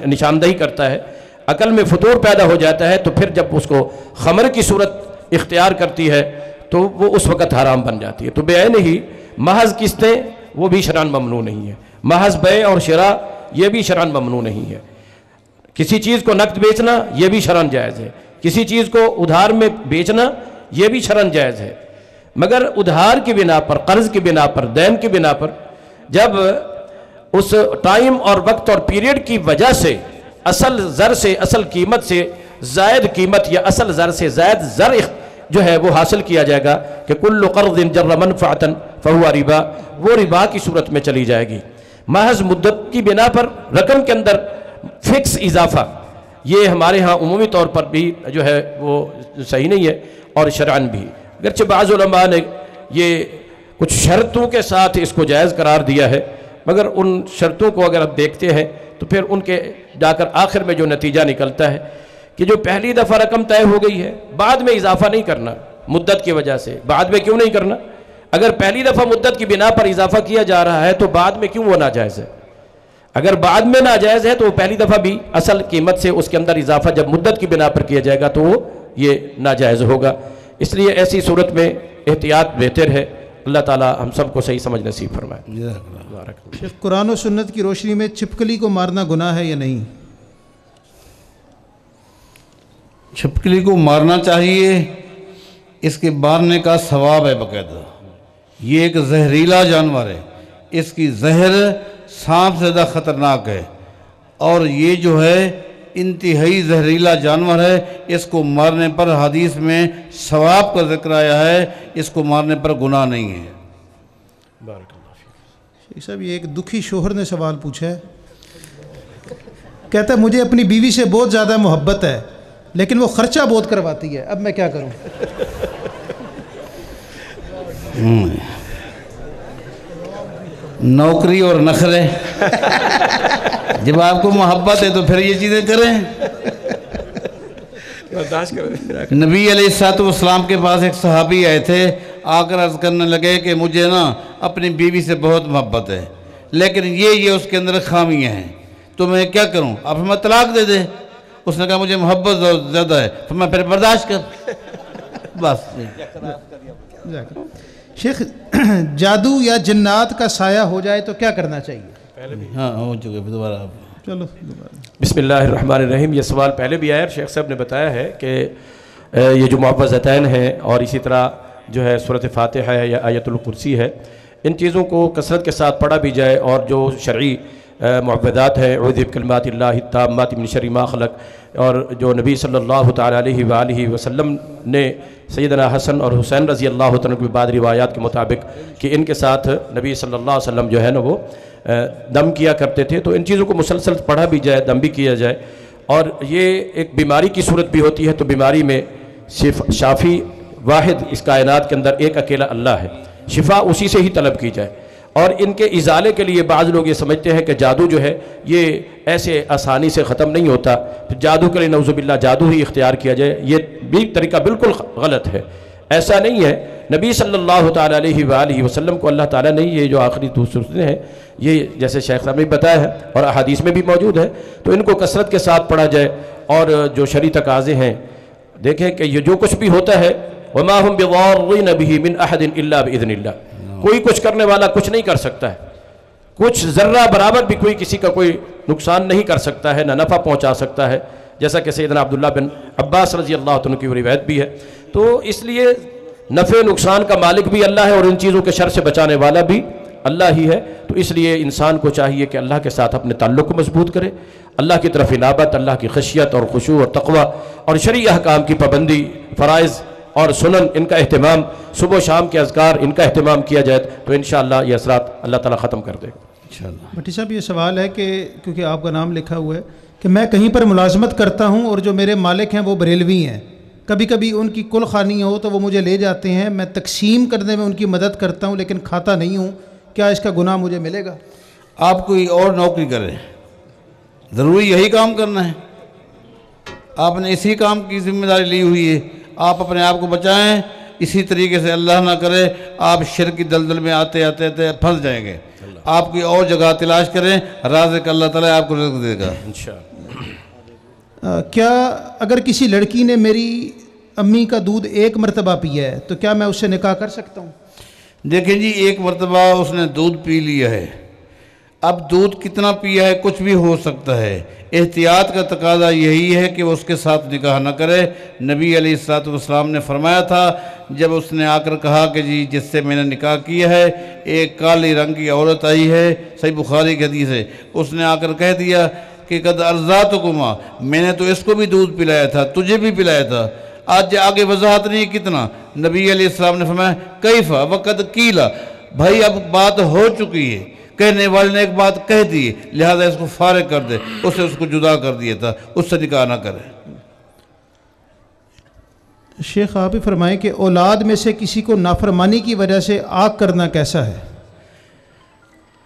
نشاندہی کرتا ہے، عقل میں فطور پیدا ہو جاتا ہے، تو پھر جب اس کو خمر کی صورت اختیار کرتی ہے تو وہ اس وقت حرام بن جاتی ہے۔ تو بعین ہی محض قسطیں وہ بھی شرعاً ممنوع نہیں ہے، محض بیع اور شراء یہ بھی شرعاً ممنوع نہیں ہے۔ کسی چیز کو نقد بیچنا یہ بھی شرعاً جائز ہے، کسی چیز کو ادھار میں بیچنا یہ بھی شرعاً جائز ہے، مگر ادھار کی بنا پر، قرض کی بنا پر، دین کی بنا پر جب اس ٹائم اور وقت اور پیریڈ کی وجہ سے اصل زر سے، اصل قیمت سے زائد قیمت یا اصل زر سے زائد زر جو ہے وہ حاصل کیا جائے گا کہ کل قرض جر منفعۃ فہو ربا، وہ ربا کی صورت میں چلی جائے گی۔ محض مدت کی بنا پر رقم کے اندر فکس اضافہ یہ ہمارے ہاں عمومی طور پر بھی جو ہے وہ صحیح نہیں ہے، اور شرعاً بھی، اگرچہ بعض علماء نے یہ کچھ شرطوں کے ساتھ اس کو جائز قرار دیا ہے، مگر ان شرطوں کو اگر آپ دیکھتے ہیں تو پھر ان کے جا کر آخر میں جو نتیجہ نکلتا ہے کہ جو پہلی دفعہ رقم طے ہو گئی ہے بعد میں اضافہ نہیں کرنا مدت کی وجہ سے۔ بعد میں کیوں نہیں کرنا؟ اگر پہلی دفعہ مدت کی بنا پر اضافہ کیا جا رہا ہے تو بعد میں کیوں وہ ناجائز ہے؟ اگر بعد میں ناجائز ہے تو پہلی دفعہ بھی اصل قیمت سے اس کے اندر اضافہ جب مدت کی بنا پر کیا جائے گا تو وہ یہ ناجائز ہوگا۔ اس لیے ایسی صورت میں احتیاط بہتر ہے۔ اللہ تعالی ہم سب کو صحیح سمجھ نصیب فرمائے۔ شیخ، قرآن و سنت کی روشنی میں چھپکلی کو مارنا گناہ ہے یا نہیں؟ چھپکلی کو مارنا چاہیے، اس کے مارنے کا ثواب ہے باقاعدہ۔ یہ ایک زہریلا جانور ہے، اس کی زہر سانپ سے زیادہ خطرناک ہے، اور یہ جو ہے انتہائی زہریلا جانور ہے۔ اس کو مارنے پر حدیث میں ثواب کا ذکر آیا ہے، اس کو مارنے پر گناہ نہیں ہے۔ شیخ صاحب، یہ ایک دکھی شوہر نے سوال پوچھا ہے، کہتا ہے مجھے اپنی بیوی سے بہت زیادہ محبت ہے لیکن وہ خرچہ بہت کرواتی ہے، اب میں کیا کروں؟ نوکری اور نخرے، جب آپ کو محبت ہے تو پھر یہ چیزیں کریں۔ نبی علیہ السلام کے پاس ایک صحابی آئے تھے، آ کر عرض کرنے لگے کہ مجھے نا اپنی بیوی سے بہت محبت ہے لیکن یہ اس کے اندر خامیاں ہیں، تو میں کیا کروں؟ اب ہمیں طلاق دے دے۔ اس نے کہا مجھے محبت زیادہ ہے، پھر برداشت کر بس۔ شیخ، جادو یا جنات کا سایہ ہو جائے تو کیا کرنا چاہیے؟ ہاں ہو چکے، دوبارہ چلو دوبارہ۔ بسم اللہ الرحمن الرحیم۔ یہ سوال پہلے بھی آیا اور شیخ صاحب نے بتایا ہے کہ یہ جو معوذتین ہیں اور اسی طرح جو ہے سورۃ فاتحہ ہے یا آیت الکرسی ہے، ان چیزوں کو کثرت کے ساتھ پڑھا بھی جائے، اور جو شرعی معوذات ہیں، اعوذ بکلمات اللہ التامات من شر ما خلق، اور جو نبی صلی اللہ تعالیٰ علیہ وآلہ وسلم نے سیدنا حسن اور حسین رضی اللہ تعالیٰ کی بعض روایات کے مطابق کہ ان کے ساتھ نبی صلی اللہ علیہ وسلم جو ہے نا وہ دم کیا کرتے تھے، تو ان چیزوں کو مسلسل پڑھا بھی جائے، دم بھی کیا جائے۔ اور یہ ایک بیماری کی صورت بھی ہوتی ہے تو بیماری میں صرف شافی واحد اس کائنات کے اندر ایک اکیلا اللہ ہے، شفا اسی سے ہی طلب کی جائے۔ اور ان کے ازالے کے لیے بعض لوگ یہ سمجھتے ہیں کہ جادو جو ہے یہ ایسے آسانی سے ختم نہیں ہوتا، تو جادو کے لیے نعوذ باللہ جادو ہی اختیار کیا جائے، یہ بھی طریقہ بالکل غلط ہے۔ ایسا نہیں ہے، نبی صلی اللہ تعالیٰ علیہ وآلہ وسلم کو اللہ تعالیٰ نے یہ جو آخری دوسرے ہیں، یہ جیسے شیخ صاحب نے بتایا ہے اور احادیث میں بھی موجود ہے، تو ان کو کثرت کے ساتھ پڑھا جائے۔ اور جو شرعی تقاضے ہیں، دیکھیں کہ یہ جو کچھ بھی ہوتا ہے وَمَا هُمْ بِضَارِّينَ بِهِ مِنْ أَحَدٍ إِلَّا بِإِذْنِ اللَّهِ، کوئی کچھ کرنے والا کچھ نہیں کر سکتا ہے، کچھ ذرہ برابر بھی کوئی کسی کا کوئی نقصان نہیں کر سکتا ہے، نہ نفع پہنچا سکتا ہے، جیسا کہ سیدنا عبداللہ بن عباس رضی اللہ عنہ کی روایت بھی ہے۔ تو اس لیے نفع نقصان کا مالک بھی اللہ ہے اور ان چیزوں کے شر سے بچانے والا بھی اللہ ہی ہے۔ تو اس لیے انسان کو چاہیے کہ اللہ کے ساتھ اپنے تعلق کو مضبوط کرے، اللہ کی طرف انابت، اللہ کی خشیت اور خشوع اور تقوی اور شرعی احکام کی پابندی، فرائض اور سنن ان کا اہتمام، صبح و شام کے اذکار ان کا اہتمام کیا جائے تو انشاءاللہ یہ اثرات اللہ تعالیٰ ختم کر دے گا انشاءاللہ۔ بھٹی صاحب، یہ سوال ہے کہ کیونکہ آپ کا نام لکھا ہوا ہے کہ میں کہیں پر ملازمت کرتا ہوں اور جو میرے مالک ہیں وہ بریلوی ہیں، کبھی کبھی ان کی کل خوانی ہو تو وہ مجھے لے جاتے ہیں، میں تقسیم کرنے میں ان کی مدد کرتا ہوں لیکن کھاتا نہیں ہوں، کیا اس کا گناہ مجھے ملے گا؟ آپ کوئی اور نوکری کریں، ضروری یہی کام کرنا ہے، آپ نے اسی کام کی ذمہ داری لی ہوئی ہے، آپ اپنے آپ کو بچائیں، اسی طریقے سے اللہ نہ کرے آپ شرک کی دلدل میں آتے آتے آتے پھنس جائیں گے۔ آپ کوئی اور جگہ تلاش کریں، رازق اللہ تعالیٰ آپ کو رزق دے گا انشاءاللہ۔ کیا اگر کسی لڑکی نے میری امی کا دودھ ایک مرتبہ پیا ہے تو کیا میں اس سے نکاح کر سکتا ہوں؟ دیکھیں جی، ایک مرتبہ اس نے دودھ پی لیا ہے، اب دودھ کتنا پیا ہے کچھ بھی ہو سکتا ہے، احتیاط کا تقاضا یہی ہے کہ وہ اس کے ساتھ نکاح نہ کرے۔ نبی علیہ السلام نے فرمایا تھا جب اس نے آ کر کہا کہ جی جس سے میں نے نکاح کیا ہے ایک کالی رنگ کی عورت آئی ہے، صحیح بخاری کی حدیث ہے، اس نے آ کر کہہ دیا کہ قد ارضعتکما، میں نے تو اس کو بھی دودھ پلایا تھا، تجھے بھی پلایا تھا، آج آگے وضاحت نہیں کتنا۔ نبی علیہ السلام نے فرمایا کیفا وقد قیلا، بھائی اب بات ہو چکی ہے، کہنے والے نے ایک بات کہہ دی، لہذا اس کو فارغ کر دے، اس سے اس کو جدا کر دیا تھا، اس سے نکاح نہ کرے۔ شیخ آپ ہی فرمائیں کہ اولاد میں سے کسی کو نافرمانی کی وجہ سے آگ کرنا کیسا ہے؟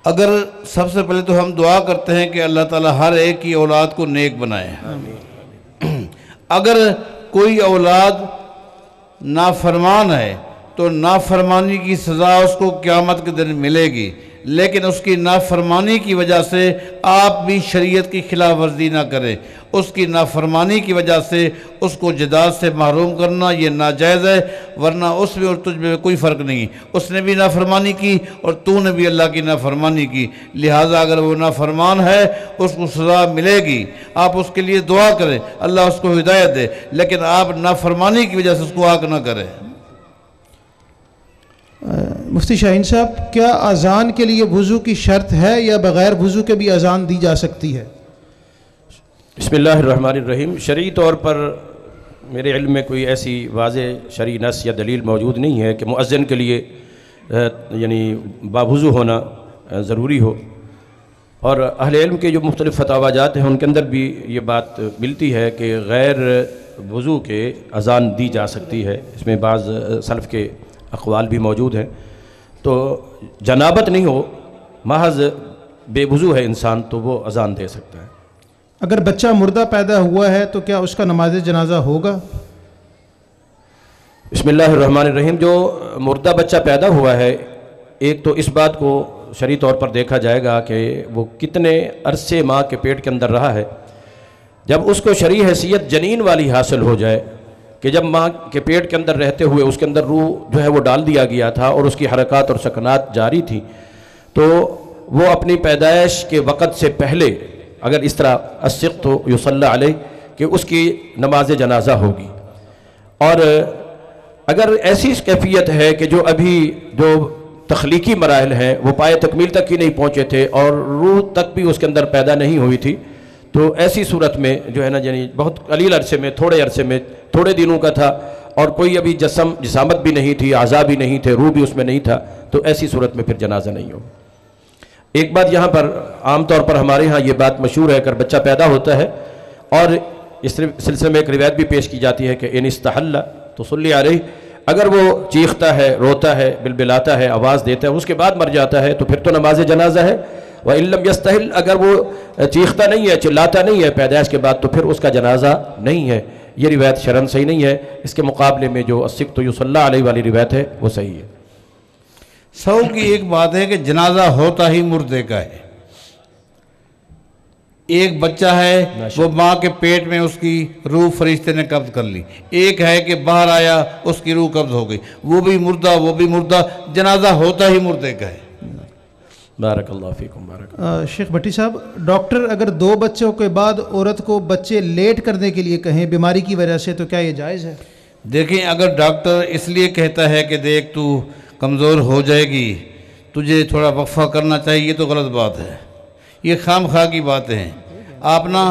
اگر سب سے پہلے تو ہم دعا کرتے ہیں کہ اللہ تعالیٰ ہر ایک کی اولاد کو نیک بنائے. اگر کوئی اولاد نافرمان ہے تو نافرمانی کی سزا اس کو قیامت کے دن ملے گی، لیکن اس کی نافرمانی کی وجہ سے آپ بھی شریعت کی خلاف ورزی نہ کریں. اس کی نافرمانی کی وجہ سے اس کو جداد سے محروم کرنا یہ ناجائز ہے، ورنہ اس میں اور تجھ میں کوئی فرق نہیں. اس نے بھی نافرمانی کی اور تو نے بھی اللہ کی نافرمانی کی، لہٰذا اگر وہ نافرمان ہے اس کو سزا ملے گی. آپ اس کے لیے دعا کریں، اللہ اس کو ہدایت دے، لیکن آپ نافرمانی کی وجہ سے اس کو آگ نہ کریں. مفتی شاہین صاحب، کیا اذان کے لیے وضو کی شرط ہے یا بغیر وضو کے بھی اذان دی جا سکتی ہے؟ بسم اللہ الرحمن الرحیم. شرعی طور پر میرے علم میں کوئی ایسی واضح شرعی نص یا دلیل موجود نہیں ہے کہ مؤذن کے لیے یعنی باوضو ہونا ضروری ہو، اور اہل علم کے جو مختلف فتاوی جات ہیں ان کے اندر بھی یہ بات ملتی ہے کہ غیر وضو کے اذان دی جا سکتی ہے. اس میں بعض سلف کے اقوال بھی موجود ہیں. تو جنابت نہیں ہو، محض بے وضو ہے انسان تو وہ اذان دے سکتا ہے. اگر بچہ مردہ پیدا ہوا ہے تو کیا اس کا نماز جنازہ ہوگا؟ بسم اللہ الرحمن الرحیم. جو مردہ بچہ پیدا ہوا ہے، ایک تو اس بات کو شرعی طور پر دیکھا جائے گا کہ وہ کتنے عرصے ماں کے پیٹ کے اندر رہا ہے. جب اس کو شرعی حیثیت جنین والی حاصل ہو جائے کہ جب ماں کے پیٹ کے اندر رہتے ہوئے اس کے اندر روح جو ہے وہ ڈال دیا گیا تھا اور اس کی حرکات اور سکنات جاری تھی، تو وہ اپنی پیدائش کے وقت سے پہلے اگر اس طرح السقط یصلی علیہ کہ اس کی نماز جنازہ ہوگی. اور اگر ایسی کیفیت ہے کہ جو ابھی جو تخلیقی مراحل ہیں وہ پائے تکمیل تک ہی نہیں پہنچے تھے اور روح تک بھی اس کے اندر پیدا نہیں ہوئی تھی، تو ایسی صورت میں جو ہے نا یعنی بہت قلیل عرصے میں، تھوڑے عرصے میں، تھوڑے دنوں کا تھا اور کوئی ابھی جسامت بھی نہیں تھی، اعضاء بھی نہیں تھے، روح بھی اس میں نہیں تھا، تو ایسی صورت میں پھر جنازہ نہیں ہو. ایک بات یہاں پر عام طور پر ہمارے ہاں یہ بات مشہور ہے، اگر بچہ پیدا ہوتا ہے اور اس سلسلے میں ایک روایت بھی پیش کی جاتی ہے کہ ان استحل تو صلی علیہ، اگر وہ چیختا ہے، روتا ہے، بلبلاتا ہے، آواز دیتا ہے، اس کے بعد مر جاتا ہے تو پھر تو نماز جنازہ ہے. وَإِن لَمْ يَسْتَحِلْ، اگر وہ چیختا نہیں ہے، چلاتا نہیں ہے پیدائش کے بعد تو پھر اس کا جنازہ نہیں ہے. یہ روایت شرعاً صحیح نہیں ہے. اس کے مقابلے میں جو السقط یصلی علیہ والی روایت ہے وہ صحیح ہے. سو کی ایک بات ہے کہ جنازہ ہوتا ہی مردے کا ہے. ایک بچہ ہے وہ ماں کے پیٹ میں اس کی روح فرشتے نے قبض کر لی، ایک ہے کہ باہر آیا اس کی روح قبض ہو گئی، وہ بھی مردہ، جنازہ ہوتا ہی مردے کا ہے. بارک اللہ فیکم. بارک. شیخ بھٹی صاحب، ڈاکٹر اگر 2 بچوں کے بعد عورت کو بچے لیٹ کرنے کے لیے کہیں بیماری کی وجہ سے، تو کیا یہ جائز ہے؟ دیکھیں، اگر ڈاکٹر اس لیے کہتا ہے کہ دیکھ تو کمزور ہو جائے گی، تجھے تھوڑا وقفہ کرنا چاہیے، تو غلط بات ہے. یہ خام خواہ کی باتیں ہیں. آپ نا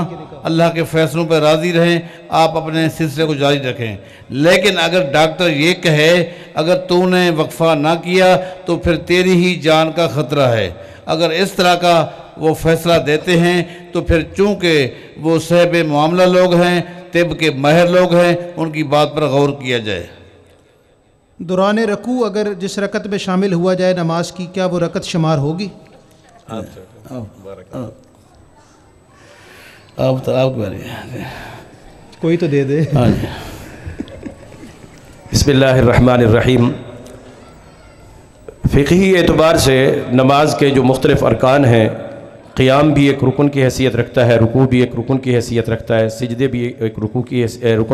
اللہ کے فیصلوں پہ راضی رہیں، آپ اپنے سلسلے کو جاری رکھیں. لیکن اگر ڈاکٹر یہ کہے اگر تو نے وقفہ نہ کیا تو پھر تیری ہی جان کا خطرہ ہے، اگر اس طرح کا وہ فیصلہ دیتے ہیں تو پھر چونکہ وہ صاحب معاملہ لوگ ہیں، طب کے ماہر لوگ ہیں، ان کی بات پر غور کیا جائے. دوران رکوع اگر جس رکعت میں شامل ہوا جائے نماز کی، کیا وہ رکعت شمار ہوگی؟ کوئی تو دے دے. بسم اللہ الرحمن الرحیم. فقہی اعتبار سے نماز کے جو مختلف ارکان ہیں، قیام بھی ایک رکن کی حیثیت رکھتا ہے، رکوع بھی ایک رکن کی حیثیت رکھتا ہے، سجدے بھی ایک رکن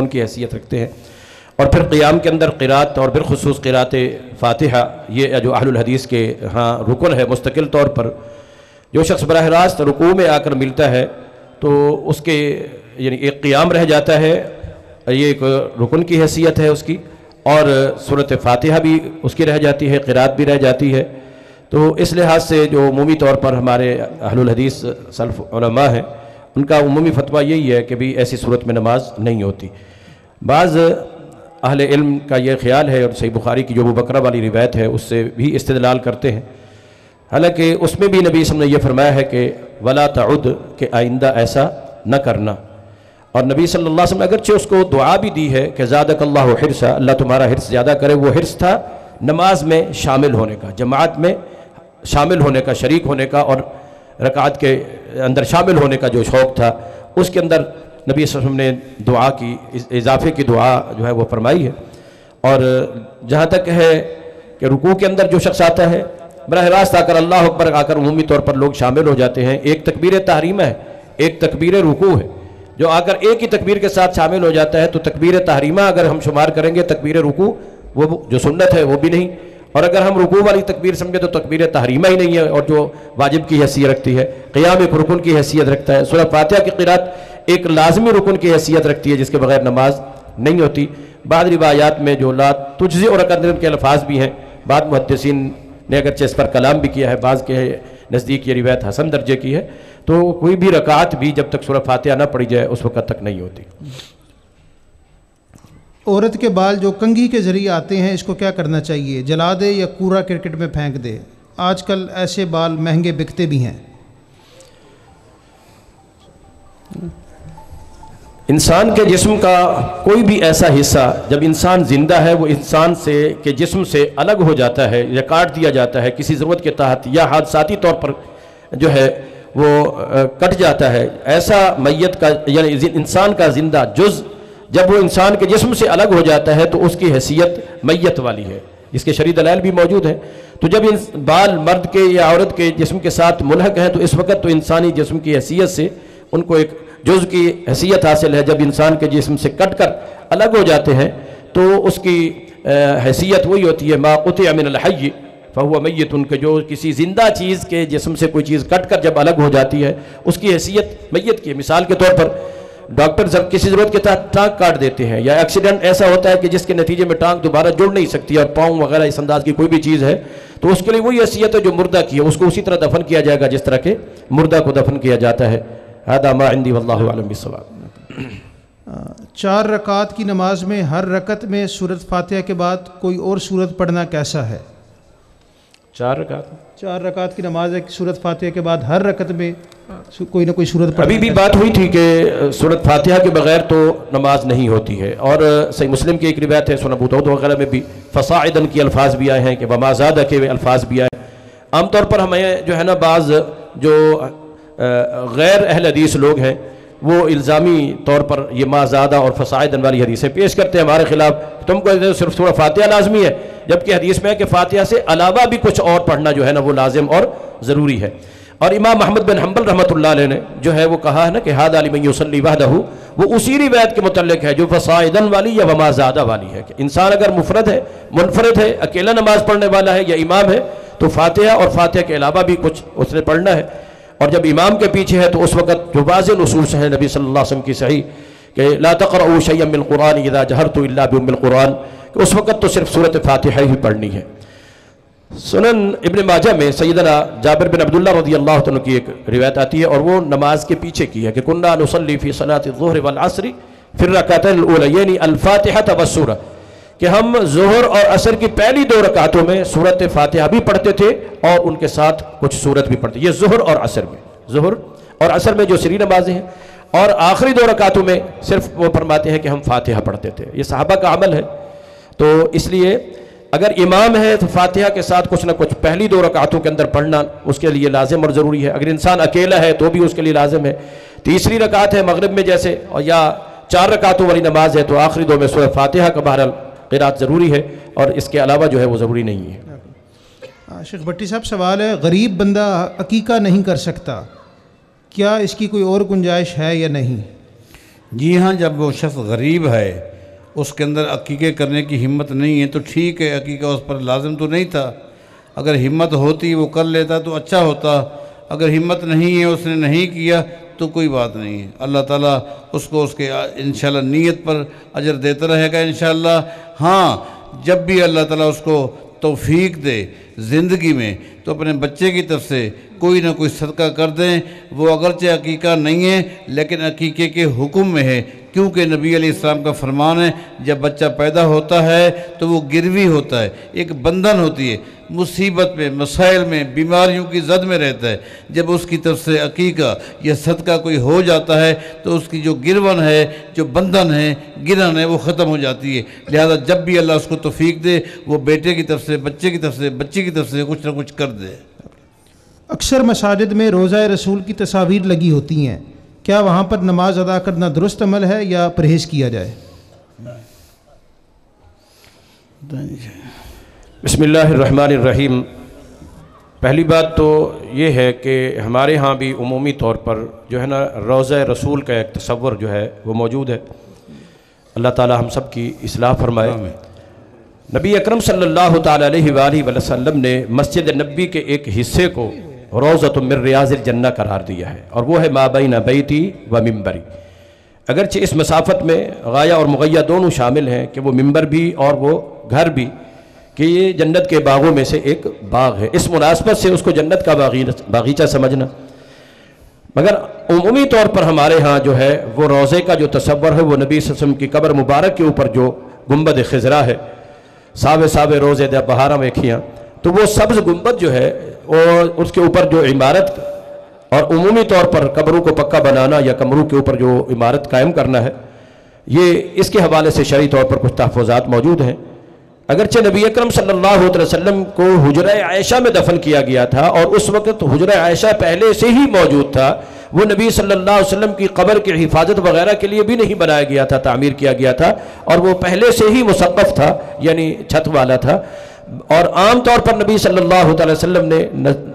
کی حیثیت رکھتے ہیں، اور پھر قیام کے اندر قرات اور بالخصوص قرات فاتحہ یہ جو اہل الحدیث کے ہاں رکن ہے مستقل طور پر. جو شخص براہ راست رکوع میں آ کر ملتا ہے تو اس کے یعنی ایک قیام رہ جاتا ہے، یہ ایک رکن کی حیثیت ہے اس کی، اور سورۃ فاتحہ بھی اس کی رہ جاتی ہے، قرات بھی رہ جاتی ہے. تو اس لحاظ سے جو عمومی طور پر ہمارے اہل الحدیث سلف علماء ہیں ان کا عمومی فتویٰ یہی ہے کہ بھی ایسی صورت میں نماز نہیں ہوتی. بعض اہل علم کا یہ خیال ہے، اور صحیح بخاری کی جو ابو بکرہ والی روایت ہے اس سے بھی استدلال کرتے ہیں، حالانکہ اس میں بھی نبی صلی اللہ علیہ وسلم نے یہ فرمایا ہے کہ ولا تعد، کہ آئندہ ایسا نہ کرنا. اور نبی صلی اللہ علیہ وسلم نے اگرچہ اس کو دعا بھی دی ہے کہ زادک اللہ حرصا، اللہ تمہارا حرص زیادہ کرے، وہ حرص تھا نماز میں شامل ہونے کا، جماعت میں شامل ہونے کا، شریک ہونے کا، اور رکعت کے اندر شامل ہونے کا جو شوق تھا، اس کے اندر نبی صلی اللہ علیہ وسلم نے دعا کی، اضافے کی دعا جو ہے وہ فرمائی ہے۔ اور جہاں تک ہے کہ رکوع کے اندر جو شخص آتا ہے، براہ راست آ کر اللہ اکبر آ کر عمومی طور پر لوگ شامل ہو جاتے ہیں، ایک تکبیر تحریمہ ہے، ایک تکبیر رکوع ہے، جو آ کر ایک ہی تکبیر کے ساتھ شامل ہو جاتا ہے تو تکبیر تحریمہ اگر ہم شمار کریں گے، تکبیر رکوع وہ جو سنت ہے وہ بھی نہیں، اور اگر ہم رکوع والی تکبیر سمجھے تو تکبیر تحریمہ ہی نہیں ہے، اور جو واجب کی حیثیت رکھتی ہے، قیام ایک رکن کی حیثیت رکھتا ہے، سورہ فاتحہ کی قرات ایک لازمی رکن کی حیثیت رکھتی ہے جس کے بغیر نماز نہیں ہوتی۔ بعض روایات میں جو لا تجزئ اور رکعتین کے الفاظ بھی ہیں، بعض محدثین نے اگرچہ اس پر کلام بھی کیا ہے، بعض کے نزدیک یہ روایت حسن درجے کی ہے، تو کوئی بھی رکعت بھی جب تک سورہ فاتحہ نہ پڑھی جائے اس وقت تک نہیں ہوتی۔ عورت کے بال جو کنگھی کے ذریعے آتے ہیں، اس کو کیا کرنا چاہیے؟ جلا دے یا کوڑا کرکٹ میں پھینک دے؟ آج کل ایسے بال مہنگے بکتے بھی ہیں۔ انسان کے جسم کا کوئی بھی ایسا حصہ جب انسان زندہ ہے وہ انسان سے کے جسم سے الگ ہو جاتا ہے یا کاٹ دیا جاتا ہے کسی ضرورت کے تحت یا حادثاتی طور پر جو ہے وہ کٹ جاتا ہے، ایسا میت کا یعنی انسان کا زندہ جز جب وہ انسان کے جسم سے الگ ہو جاتا ہے تو اس کی حیثیت میت والی ہے، اس کے شرعی دلائل بھی موجود ہیں۔ تو جب بال مرد کے یا عورت کے جسم کے ساتھ ملحق ہیں تو اس وقت تو انسانی جسم کی حیثیت سے ان کو ایک جز کی حیثیت حاصل ہے۔ جب انسان کے جسم سے کٹ کر الگ ہو جاتے ہیں تو اس کی حیثیت وہی ہوتی ہے ما قطع من الحی فہو میت، کہ جو کسی زندہ چیز کے جسم سے کوئی چیز کٹ کر جب الگ ہو جاتی ہے اس کی حیثیت میت کی ہے۔ مثال کے طور پر ڈاکٹر جب کسی ضرورت کے تحت ٹانگ کاٹ دیتے ہیں یا ایکسیڈنٹ ایسا ہوتا ہے کہ جس کے نتیجے میں ٹانگ دوبارہ جڑ نہیں سکتی اور پاؤں وغیرہ اس انداز کی کوئی بھی چیز ہے تو اس کے لیے وہی حیثیت ہے جو مردہ کی ہے، اس کو اسی طرح دفن کیا جائے گا جس طرح کے مردہ کو دفن کیا جاتا ہے۔ هذا ما عندي والله اعلم بالصواب۔ 4 رکعت کی نماز میں ہر رکعت میں سورۃ فاتحہ کے بعد کوئی اور سورت پڑھنا کیسا ہے؟ 4 رکعت کی نماز ہے، سورۃ فاتحہ کے بعد ہر رکعت میں کوئی نہ کوئی سورت پڑھنا۔ ابھی بھی بات ہوئی تھی کہ سورۃ فاتحہ کے بغیر تو نماز نہیں ہوتی ہے، اور صحیح مسلم کی ایک روایت ہے، سنن ابو داؤد وغیرہ میں بھی فصاعدا کے الفاظ بھی آئے ہیں کہ وما زاد کے الفاظ بھی آئے۔ عام طور پر ہمیں جو ہے نا بعض جو غیر اہل حدیث لوگ ہیں وہ الزامی طور پر یہ ما زادہ اور فصاعدا والی حدیثیں پیش کرتے ہیں ہمارے خلاف، تم کو صرف سورہ فاتحہ لازمی ہے، جبکہ حدیث میں ہے کہ فاتحہ سے علاوہ بھی کچھ اور پڑھنا جو ہے نا وہ لازم اور ضروری ہے۔ اور امام احمد بن حنبل رحمۃ اللہ علیہ نے جو ہے وہ کہا ہے نا کہ ھذا لمن یصلی وحدہ، وہ اسی روایت کے متعلق ہے جو فصاعدا والی یا وما زادہ والی ہے کہ انسان اگر منفرد ہے، اکیلا نماز پڑھنے والا ہے یا امام ہے تو فاتحہ اور فاتحہ کے علاوہ بھی کچھ اس نے پڑھنا ہے، اور جب امام کے پیچھے ہے تو اس وقت جو واضح نصوص ہے نبی صلی اللہ علیہ وسلم کی صحیح کہ لا تقرؤوا شیئا من القرآن اذا جہرت الا بام القرآن، کہ اس وقت تو صرف سورۃ فاتحہ ہی پڑھنی ہے۔ سنن ابن ماجہ میں سیدنا جابر بن عبداللہ رضی اللہ عنہ کی ایک روایت آتی ہے اور وہ نماز کے پیچھے کی ہے کہ کنا نصلی فی صلاۃ الظہر والعصر فی الرکعتین الاولیین الفاتحہ والسورہ، کہ ہم ظہر اور عصر کی پہلی 2 رکعتوں میں سورۃ فاتحہ بھی پڑھتے تھے اور ان کے ساتھ کچھ سورت بھی پڑھتے، یہ ظہر اور عصر میں جو سری نمازیں ہیں، اور آخری 2 رکعتوں میں صرف وہ فرماتے ہیں کہ ہم فاتحہ پڑھتے تھے۔ یہ صحابہ کا عمل ہے، تو اس لیے اگر امام ہے تو فاتحہ کے ساتھ کچھ نہ کچھ پہلی 2 رکعتوں کے اندر پڑھنا اس کے لیے لازم اور ضروری ہے۔ اگر انسان اکیلا ہے تو بھی اس کے لیے لازم ہے۔ تیسری رکعت ہے مغرب میں جیسے، اور یا 4 رکعتوں والی نماز ہے تو آخری 2 میں سورہ فاتحہ کا بہرحال قرات ضروری ہے، اور اس کے علاوہ جو ہے وہ ضروری نہیں ہے۔ شیخ بھٹی صاحب سوال ہے، غریب بندہ عقیقہ نہیں کر سکتا، کیا اس کی کوئی اور گنجائش ہے یا نہیں؟ جی ہاں، جب وہ شخص غریب ہے، اس کے اندر عقیقے کرنے کی ہمت نہیں ہے تو ٹھیک ہے، عقیقہ اس پر لازم تو نہیں تھا، اگر ہمت ہوتی وہ کر لیتا تو اچھا ہوتا، اگر ہمت نہیں ہے اس نے نہیں کیا تو کوئی بات نہیں ہے، اللہ تعالیٰ اس کو اس کے انشاءاللہ نیت پر اجر دیتا رہے گا انشاءاللہ۔ ہاں، جب بھی اللہ تعالیٰ اس کو توفیق دے زندگی میں تو اپنے بچے کی طرف سے کوئی نہ کوئی صدقہ کر دیں. وہ اگرچہ عقیقہ نہیں ہے لیکن عقیقے کے حکم میں ہے، کیونکہ نبی علیہ السلام کا فرمان ہے جب بچہ پیدا ہوتا ہے تو وہ گروی ہوتا ہے، ایک بندھن ہوتی ہے، مصیبت میں، مسائل میں، بیماریوں کی زد میں رہتا ہے. جب اس کی طرف سے عقیقہ یا صدقہ کوئی ہو جاتا ہے تو اس کی جو گرون ہے، جو بندھن ہے، گرن ہے، وہ ختم ہو جاتی ہے. لہذا جب بھی اللہ اس کو توفیق دے وہ بیٹے کی طرف سے، بچے کی طرف سے، بچی کی طرف سے کچھ نہ کچھ کر دے. اکثر مساجد میں روضہ رسول کی تصاویر لگی ہوتی ہیں، کیا وہاں پر نماز ادا کرنا درست عمل ہے یا پرہیز کیا جائے؟ بسم اللہ الرحمن الرحیم. پہلی بات تو یہ ہے کہ ہمارے ہاں بھی عمومی طور پر جو ہے نا روضہ رسول کا ایک تصور جو ہے وہ موجود ہے. اللہ تعالی ہم سب کی اصلاح فرمائے. نبی اکرم صلی اللہ تعالی علیہ وآلہ وسلم نے مسجد نبی کے ایک حصے کو روضۃ من ریاض الجنہ قرار دیا ہے، اور وہ ہے ما بین بیتی و ممبری. اگرچہ اس مسافت میں غایہ اور مغیہ دونوں شامل ہیں کہ وہ ممبر بھی اور وہ گھر بھی، کہ یہ جنت کے باغوں میں سے ایک باغ ہے، اس مناسبت سے اس کو جنت کا باغیچہ سمجھنا. مگر عمومی طور پر ہمارے ہاں جو ہے وہ روضے کا جو تصور ہے وہ نبی صلی اللہ علیہ وسلم کی قبر مبارک کے اوپر جو گنبد خضرا ہے، ساوے ساوے روزے دے بہارا ویکھیاں، تو وہ سبز گنبد جو ہے اور اس کے اوپر جو عمارت اور عمومی طور پر قبروں کو پکا بنانا یا کمروں کے اوپر جو عمارت قائم کرنا ہے، یہ اس کے حوالے سے شرعی طور پر کچھ تحفظات موجود ہیں. اگرچہ نبی اکرم صلی اللہ علیہ وسلم کو حجرہ عائشہ میں دفن کیا گیا تھا اور اس وقت حجرہ عائشہ پہلے سے ہی موجود تھا، وہ نبی صلی اللہ علیہ وسلم کی قبر کی حفاظت وغیرہ کے لیے بھی نہیں بنایا گیا تھا، تعمیر کیا گیا تھا، اور وہ پہلے سے ہی مسقف تھا یعنی چھت والا تھا. اور عام طور پر نبی صلی اللہ علیہ وسلم نے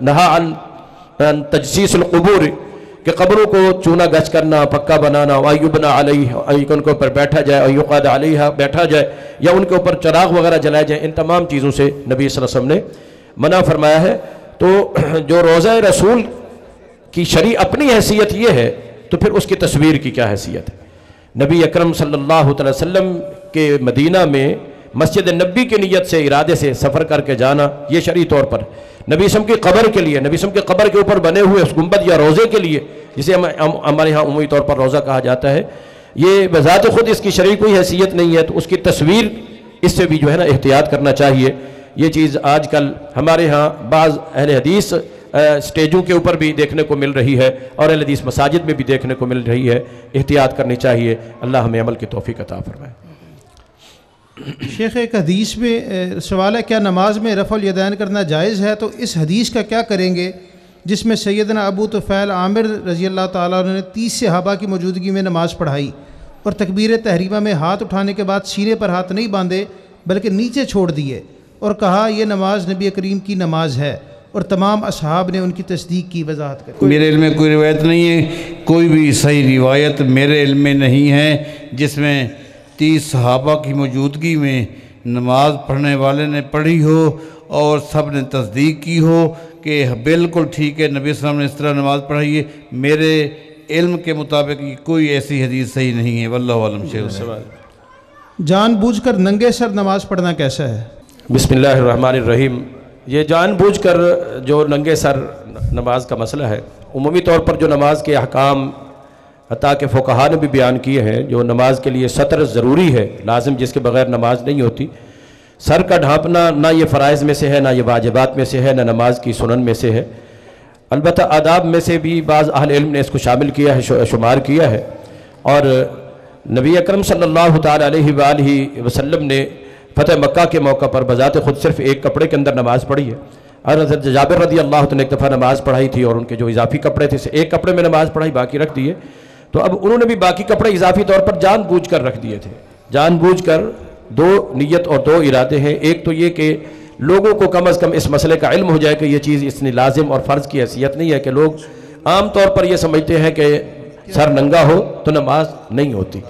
نہا عن تجسیس القبور کہ قبروں کو چونا گچ کرنا، پکا بنانا، وَيُبْنَى عَلَيْهِ ان کے اوپر بیٹھا جائے، وَيُقَعَدَ عَلَيْهَا بیٹھا جائے، یا ان کے اوپر چراغ وغیرہ جلائے جائیں. ان تمام چیزوں سے نبی صلی اللہ علیہ وسلم نے منع فرمایا ہے. تو جو روضہ رسول کی شرعی اپنی حیثیت یہ ہے تو پھر اس کی تصویر کی کیا حیثیت ہے؟ نبی اکرم صلی اللہ علیہ وسلم کے مدینہ میں مسجد نبی کی نیت سے، ارادے سے سفر کر کے جانا، یہ شرعی طور پر نبی صلی اللہ علیہ وسلم کی قبر کے لیے، نبی صلی اللہ علیہ وسلم کی قبر کے اوپر بنے ہوئے اس گنبد یا روضے کے لیے، جسے ہمارے ہاں عمومی طور پر روضہ کہا جاتا ہے، یہ بذات خود اس کی شرعی کوئی حیثیت نہیں ہے. تو اس کی تصویر اس سے بھی جو ہے نا احتیاط کرنا چاہیے. یہ چیز آج کل ہمارے ہاں بعض اہل حدیث سٹیجوں کے اوپر بھی دیکھنے کو مل رہی ہے اور اہل حدیث مساجد میں بھی دیکھنے کو مل رہی ہے. احتیاط کرنی چاہیے. اللہ ہمیں عمل کی توفیق عطا فرمائے. شیخ، ایک حدیث میں سوال ہے، کیا نماز میں رفع الیدین کرنا جائز ہے؟ تو اس حدیث کا کیا کریں گے جس میں سیدنا ابو طفیل عامر رضی اللہ تعالیٰ عنہ نے 30 صحابہ کی موجودگی میں نماز پڑھائی اور تکبیر تحریمہ میں ہاتھ اٹھانے کے بعد سینے پر ہاتھ نہیں باندھے بلکہ نیچے چھوڑ دیے اور کہا یہ نماز نبی کریم کی نماز ہے، اور تمام اصحاب نے ان کی تصدیق کی. وضاحت کریں. میرے علم میں کوئی روایت نہیں ہے، کوئی بھی صحیح روایت میرے علم میں نہیں ہے جس میں 30 صحابہ کی موجودگی میں نماز پڑھنے والے نے پڑھی ہو اور سب نے تصدیق کی ہو کہ بالکل ٹھیک ہے نبی صلی اللہ علیہ وسلم نے اس طرح نماز پڑھائی ہے. میرے علم کے مطابق کوئی ایسی حدیث صحیح نہیں ہے. واللہ عالم. جان بوجھ کر ننگے سر نماز پڑھنا کیسا ہے؟ بسم اللہ الرحمن الرحیم. یہ جان بوجھ کر جو ننگے سر نماز کا مسئلہ ہے، عمومی طور پر جو نماز کے احکام حتیٰ کہ فقہا نے بھی بیان کیے ہیں، جو نماز کے لیے سطر ضروری ہے، لازم، جس کے بغیر نماز نہیں ہوتی. سر کا ڈھانپنا نہ یہ فرائض میں سے ہے، نہ یہ واجبات میں سے ہے، نہ نماز کی سنن میں سے ہے. البتہ آداب میں سے بھی بعض اہل علم نے اس کو شامل کیا ہے، شمار کیا ہے. اور نبی اکرم صلی اللہ تعالی علیہ وآلہ وسلم نے فتح مکہ کے موقع پر بذات خود صرف ایک کپڑے کے اندر نماز پڑھی ہے. اور حضرت جابر رضی اللہ عنہ نے ایک دفعہ نماز پڑھائی تھی اور ان کے جو اضافی کپڑے تھے ایک کپڑے میں نماز پڑھائی، باقی رکھ دیے. تو اب انہوں نے بھی باقی کپڑے اضافی طور پر جان بوجھ کر رکھ دیے تھے. جان بوجھ کر دو نیت اور دو ارادے ہیں. ایک تو یہ کہ لوگوں کو کم از کم اس مسئلے کا علم ہو جائے کہ یہ چیز اتنی لازم اور فرض کی حیثیت نہیں ہے، کہ لوگ عام طور پر یہ سمجھتے ہیں کہ سر ننگا ہو تو نماز نہیں ہوتی.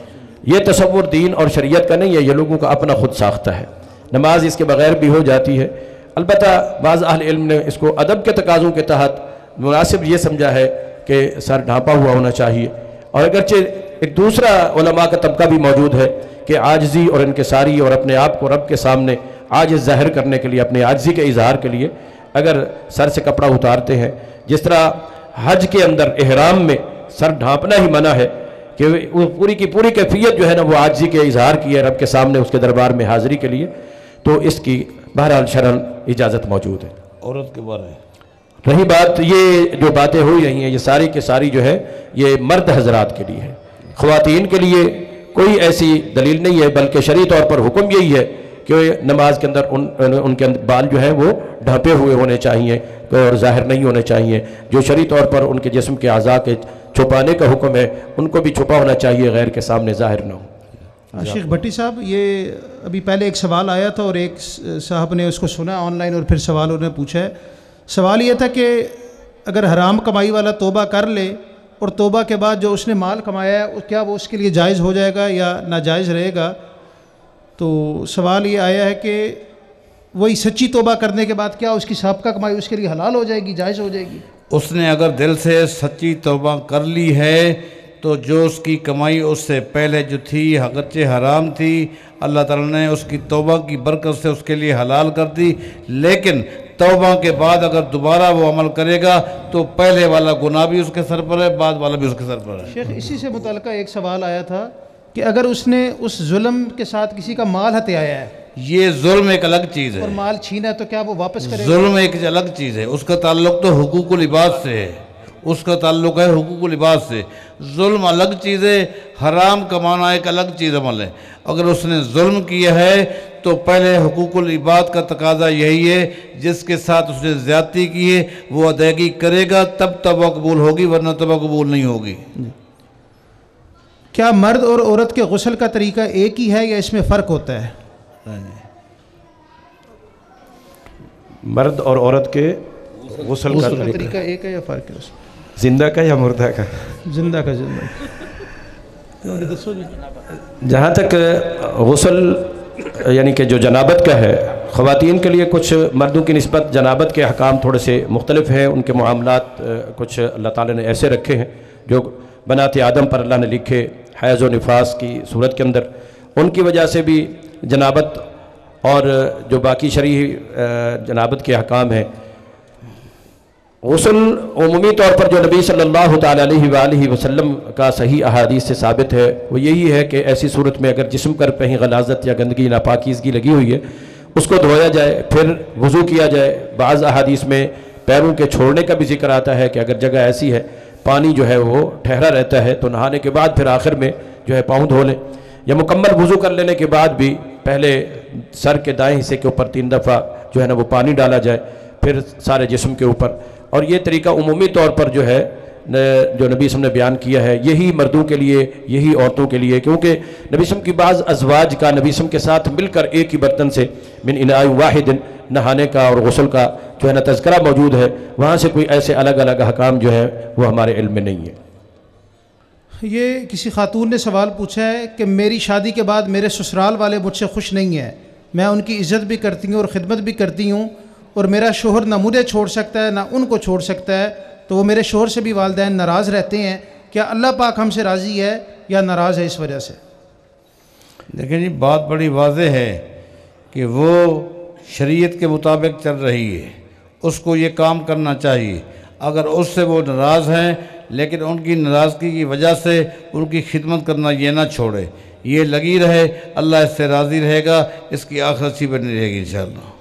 یہ تصور دین اور شریعت کا نہیں ہے، یہ لوگوں کا اپنا خود ساختہ ہے. نماز اس کے بغیر بھی ہو جاتی ہے. البتہ بعض اہل علم نے اس کو ادب کے تقاضوں کے تحت مناسب یہ سمجھا ہے کہ سر ڈھانپا ہوا ہونا چاہیے. اور اگرچہ ایک دوسرا علماء کا طبقہ بھی موجود ہے کہ عاجزی اور انکساری اور اپنے آپ کو رب کے سامنے عاجز ظاہر کرنے کے لیے، اپنی عاجزی کے اظہار کے لیے اگر سر سے کپڑا اتارتے ہیں، جس طرح حج کے اندر احرام میں سر ڈھانپنا ہی منع ہے کہ وہ پوری کی پوری کیفیت جو ہے نا وہ عاجزی کے اظہار کی ہے رب کے سامنے اس کے دربار میں حاضری کے لیے، تو اس کی بہرحال شرعاً اجازت موجود ہے۔ عورت کے بارے رہی بات، یہ جو باتیں ہوئی رہی ہیں یہ ساری کے ساری جو ہے یہ مرد حضرات کے لیے ہے، خواتین کے لیے کوئی ایسی دلیل نہیں ہے، بلکہ شرعی طور پر حکم یہی ہے کہ نماز کے اندر ان کے بال جو ہیں وہ ڈھانپے ہوئے ہونے چاہیے اور ظاہر نہیں ہونے چاہیے۔ جو شرعی طور پر ان کے جسم کے اعضاء کے چھپانے کا حکم ہے ان کو بھی چھپا ہونا چاہیے، غیر کے سامنے ظاہر نہ ہو۔ شیخ بھٹی صاحب، یہ ابھی پہلے ایک سوال آیا تھا اور ایک صاحب نے اس کو سنا آن لائن اور پھر سوال انہوں نے پوچھا ہے۔ سوال یہ تھا کہ اگر حرام کمائی والا توبہ کر لے اور توبہ کے بعد جو اس نے مال کمایا ہے کیا وہ اس کے لیے جائز ہو جائے گا یا ناجائز رہے گا؟ تو سوال یہ آیا ہے کہ وہی سچی توبہ کرنے کے بعد کیا اس کی سابقہ کمائی اس کے لیے حلال ہو جائے گی، جائز ہو جائے گی؟ اس نے اگر دل سے سچی توبہ کر لی ہے تو جو اس کی کمائی اس سے پہلے جو تھی اگرچہ حرام تھی، اللہ تعالیٰ نے اس کی توبہ کی برکت سے اس کے لیے حلال کر دی، لیکن توبہ کے بعد اگر دوبارہ وہ عمل کرے گا تو پہلے والا گناہ بھی اس کے سر پر ہے، بعد والا بھی اس کے سر پر ہے۔ شیخ، اسی سے متعلقہ ایک سوال آیا تھا کہ اگر اس نے اس ظلم کے ساتھ کسی کا مال ہتھیایا ہے، یہ ظلم ایک الگ چیز ہے، اور مال چھینا ہے، تو کیا وہ واپس کرے گا؟ ظلم ایک الگ چیز ہے، اس کا تعلق تو حقوق العباد سے ہے، اس کا تعلق ہے حقوق العباد سے۔ ظلم الگ چیز ہے، حرام کمانا ایک الگ چیز عمل ہے۔ اگر اس نے ظلم کیا ہے تو پہلے حقوق العباد کا تقاضا یہی ہے، جس کے ساتھ اس نے زیادتی کی ہے وہ ادائیگی کرے گا، تب توبہ قبول ہوگی، ورنہ توبہ قبول نہیں ہوگی۔ کیا مرد اور عورت کے غسل کا طریقہ ایک ہی ہے یا اس میں فرق ہوتا ہے؟ مرد اور عورت کے غسل کا طریقہ ایک ہے یا فرق ہے اس میں؟ زندہ کا یا مردہ کا؟ زندہ کا زندہ۔ جہاں تک غسل یعنی کہ جو جنابت کا ہے، خواتین کے لیے کچھ مردوں کی نسبت جنابت کے احکام تھوڑے سے مختلف ہیں، ان کے معاملات کچھ اللہ تعالیٰ نے ایسے رکھے ہیں جو بنات آدم پر اللہ نے لکھے حیض و نفاس کی صورت کے اندر، ان کی وجہ سے بھی جنابت اور جو باقی شرعی جنابت کے احکام ہیں۔ غسل عمومی طور پر جو نبی صلی اللہ تعالیٰ علیہ وآلہ وسلم کا صحیح احادیث سے ثابت ہے وہ یہی ہے کہ ایسی صورت میں اگر جسم پر کہیں غلاظت یا گندگی ناپاکیزگی لگی ہوئی ہے اس کو دھویا جائے، پھر وضو کیا جائے۔ بعض احادیث میں پیروں کے چھوڑنے کا بھی ذکر آتا ہے کہ اگر جگہ ایسی ہے پانی جو ہے وہ ٹھہرا رہتا ہے تو نہانے کے بعد پھر آخر میں جو ہے پاؤں دھو لیں، یا مکمل وضو کر لینے کے بعد بھی پہلے سر کے دائیں حصے کے اوپر 3 دفعہ جو ہے نا وہ پانی ڈالا جائے، پھر سارے جسم کے اوپر۔ اور یہ طریقہ عمومی طور پر جو ہے جو نبی صلی اللہ علیہ وسلم نے بیان کیا ہے یہی مردوں کے لیے یہی عورتوں کے لیے، کیونکہ نبی صلی اللہ علیہ وسلم کی بعض ازواج کا نبی صلی اللہ علیہ وسلم کے ساتھ مل کر ایک ہی برتن سے من اناء واحد نہانے کا اور غسل کا جو ہے نا تذکرہ موجود ہے، وہاں سے کوئی ایسے الگ الگ احکام جو ہے وہ ہمارے علم میں نہیں ہے۔ یہ کسی خاتون نے سوال پوچھا ہے کہ میری شادی کے بعد میرے سسرال والے مجھ سے خوش نہیں ہیں، میں ان کی عزت بھی کرتی ہوں اور خدمت بھی کرتی ہوں، اور میرا شوہر نہ مجھے چھوڑ سکتا ہے نہ ان کو چھوڑ سکتا ہے، تو وہ میرے شوہر سے بھی والدین ناراض رہتے ہیں، کیا اللہ پاک ہم سے راضی ہے یا ناراض ہے اس وجہ سے؟ دیکھیں جی، بات بڑی واضح ہے کہ وہ شریعت کے مطابق چل رہی ہے، اس کو یہ کام کرنا چاہیے۔ اگر اس سے وہ ناراض ہیں لیکن ان کی ناراضگی کی وجہ سے ان کی خدمت کرنا یہ نہ چھوڑے، یہ لگی رہے، اللہ اس سے راضی رہے گا، اس کی آخرت اچھی بنی رہے گی انشاءاللہ۔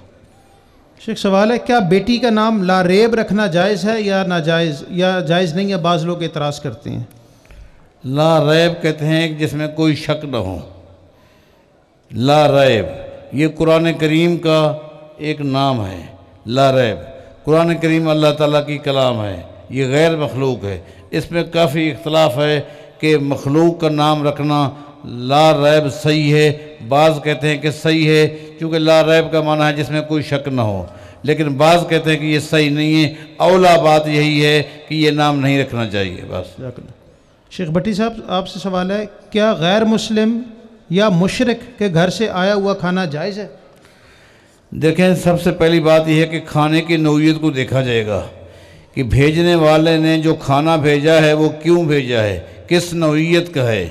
شیخ سوال ہے، کیا بیٹی کا نام لا ریب رکھنا جائز ہے یا ناجائز یا جائز نہیں ہے؟ بعض لوگ اعتراض کرتے ہیں۔ لا ریب کہتے ہیں کہ جس میں کوئی شک نہ ہو، لا ریب یہ قرآن کریم کا ایک نام ہے۔ لا ریب قرآن کریم اللہ تعالیٰ کی کلام ہے، یہ غیر مخلوق ہے۔ اس میں کافی اختلاف ہے کہ مخلوق کا نام رکھنا لا ریب صحیح ہے، بعض کہتے ہیں کہ صحیح ہے کیونکہ لا ریب کا معنی ہے جس میں کوئی شک نہ ہو، لیکن بعض کہتے ہیں کہ یہ صحیح نہیں ہے، اولا بات یہی ہے کہ یہ نام نہیں رکھنا چاہیے بس۔ شیخ بھٹی صاحب، آپ سے سوال ہے، کیا غیر مسلم یا مشرک کے گھر سے آیا ہوا کھانا جائز ہے؟ دیکھیں، سب سے پہلی بات یہ ہے کہ کھانے کی نوعیت کو دیکھا جائے گا کہ بھیجنے والے نے جو کھانا بھیجا ہے وہ کیوں بھیجا ہے، کس نوعیت کا ہے۔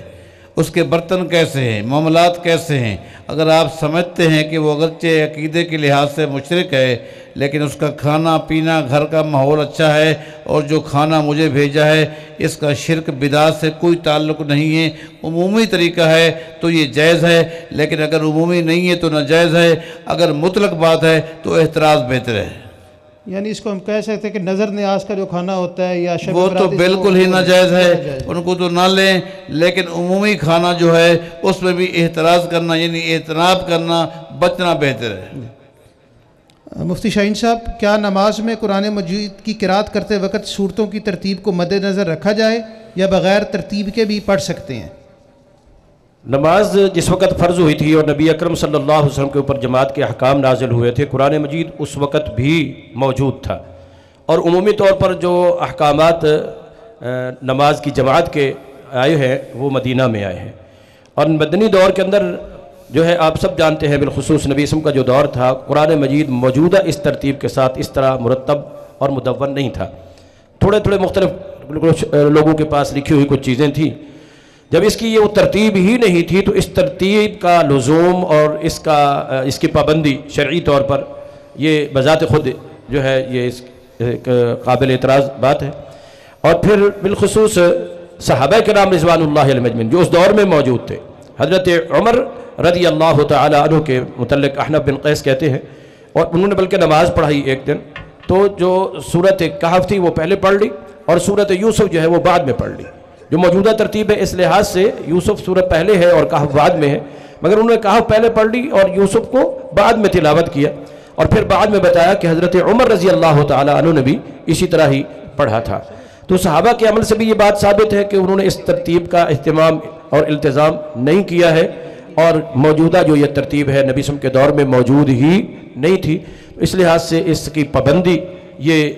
اس کے برتن کیسے ہیں، معاملات کیسے ہیں. اگر آپ سمجھتے ہیں کہ وہ اگرچہ عقیدے کے لحاظ سے مشرک ہے لیکن اس کا کھانا پینا گھر کا ماحول اچھا ہے اور جو کھانا مجھے بھیجا ہے اس کا شرک بدعت سے کوئی تعلق نہیں ہے، عمومی طریقہ ہے تو یہ جائز ہے، لیکن اگر عمومی نہیں ہے تو ناجائز ہے. اگر مطلق بات ہے تو احتراز بہتر ہے. یعنی اس کو ہم کہہ سکتے ہیں کہ نظر نیاز کا جو کھانا ہوتا ہے یا شب وہ تو برات بالکل ہی ناجائز ہے، ان کو تو نہ لیں، لیکن عمومی کھانا جو ہے اس میں بھی احتراز کرنا یعنی اعتناب کرنا، بچنا بہتر ہے. مفتی شاہین صاحب، کیا نماز میں قرآن مجید کی قرات کرتے وقت صورتوں کی ترتیب کو مد نظر رکھا جائے یا بغیر ترتیب کے بھی پڑھ سکتے ہیں؟ نماز جس وقت فرض ہوئی تھی اور نبی اکرم صلی اللہ علیہ وسلم کے اوپر جماعت کے احکام نازل ہوئے تھے، قرآن مجید اس وقت بھی موجود تھا. اور عمومی طور پر جو احکامات نماز کی جماعت کے آئے ہیں وہ مدینہ میں آئے ہیں. اور مدنی دور کے اندر جو ہے آپ سب جانتے ہیں، بالخصوص نبی اسم کا جو دور تھا، قرآن مجید موجودہ اس ترتیب کے ساتھ اس طرح مرتب اور مدون نہیں تھا. تھوڑے تھوڑے مختلف لوگوں کے پاس لکھی ہوئی کچھ چیزیں تھیں. جب اس کی یہ ترتیب ہی نہیں تھی تو اس ترتیب کا لزوم اور اس کی پابندی شرعی طور پر یہ بذات خود جو ہے یہ ایک قابل اعتراض بات ہے. اور پھر بالخصوص صحابہ کرام رضوان اللہ علیہم اجمعین جو اس دور میں موجود تھے، حضرت عمر رضی اللہ تعالی عنہ کے متعلق احنف بن قیس کہتے ہیں، اور انہوں نے بلکہ نماز پڑھائی ایک دن تو جو سورت کہف تھی وہ پہلے پڑھ لی اور سورت یوسف جو ہے وہ بعد میں پڑھ لی. جو موجودہ ترتیب ہے اس لحاظ سے یوسف سورت پہلے ہے اور کہف بعد میں ہے، مگر انہوں نے کہف پہلے پڑھ لی اور یوسف کو بعد میں تلاوت کیا. اور پھر بعد میں بتایا کہ حضرت عمر رضی اللہ تعالی عنہ نے بھی اسی طرح ہی پڑھا تھا. تو صحابہ کے عمل سے بھی یہ بات ثابت ہے کہ انہوں نے اس ترتیب کا اہتمام اور التزام نہیں کیا ہے، اور موجودہ جو یہ ترتیب ہے نبی اسم کے دور میں موجود ہی نہیں تھی. اس لحاظ سے اس کی پابندی یہ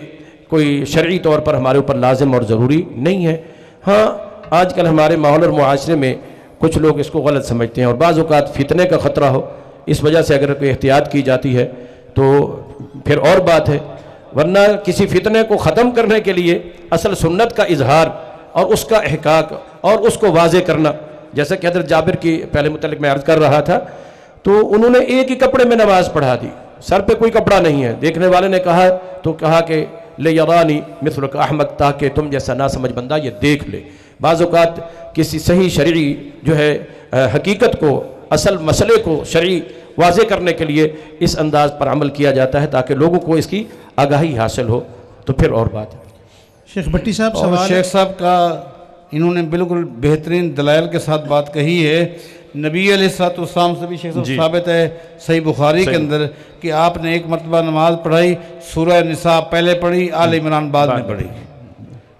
کوئی شرعی طور پر ہمارے اوپر لازم اور ضروری نہیں ہے. ہاں آج کل ہمارے ماحول اور معاشرے میں کچھ لوگ اس کو غلط سمجھتے ہیں اور بعض اوقات فتنے کا خطرہ ہو، اس وجہ سے اگر کوئی احتیاط کی جاتی ہے تو پھر اور بات ہے، ورنہ کسی فتنے کو ختم کرنے کے لیے اصل سنت کا اظہار اور اس کا احقاق اور اس کو واضح کرنا، جیسا کہ حضرت جابر کی پہلے متعلق میں عرض کر رہا تھا، تو انہوں نے ایک ہی کپڑے میں نماز پڑھا دی، سر پہ کوئی کپڑا نہیں ہے. دیکھنے والے نے کہا کہ لیرانی مثلک احمق، تاکہ تم جیسا نہ سمجھ بندہ یہ دیکھ لے. بعض اوقات کسی صحیح شرعی جو ہے حقیقت کو، اصل مسئلے کو شرعی واضح کرنے کے لیے اس انداز پر عمل کیا جاتا ہے تاکہ لوگوں کو اس کی آگاہی حاصل ہو، تو پھر اور بات ہے. شیخ بھٹی صاحب اور سوال شیخ صاحب کا انہوں نے بالکل بہترین دلائل کے ساتھ بات کہی ہے. نبی علیہ السلام سے بھی شیخ صاحب ثابت ہے صحیح بخاری کے اندر کہ آپ نے ایک مرتبہ نماز پڑھائی، سورہ نساء پہلے پڑھی، آل عمران بعد میں پڑھی.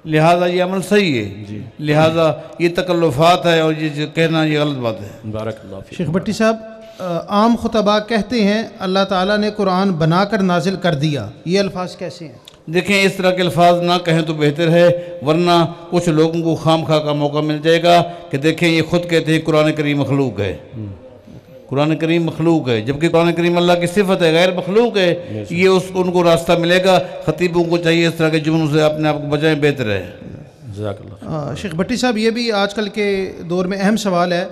لہٰذا یہ عمل صحیح ہے، لہٰذا یہ تکلفات ہے اور یہ کہنا یہ غلط بات ہے. بارک اللہ فیک. شیخ بھٹی صاحب، عام خطباء کہتے ہیں اللہ تعالیٰ نے قرآن بنا کر نازل کر دیا، یہ الفاظ کیسے ہیں؟ دیکھیں اس طرح کے الفاظ نہ کہیں تو بہتر ہے، ورنہ کچھ لوگوں کو خام خواہ کا موقع مل جائے گا کہ دیکھیں یہ خود کہتے ہیں قرآن کریم مخلوق ہے. قرآن کریم مخلوق ہے، جبکہ قرآن کریم اللہ کی صفت ہے، غیر مخلوق ہے. یہ ان کو راستہ ملے گا. خطیبوں کو چاہیے اس طرح کے جملوں سے اپنے آپ کو بچائیں، بہتر ہے. جزاک اللہ. شیخ بھٹی صاحب، یہ بھی آج کل کے دور میں اہم سوال ہے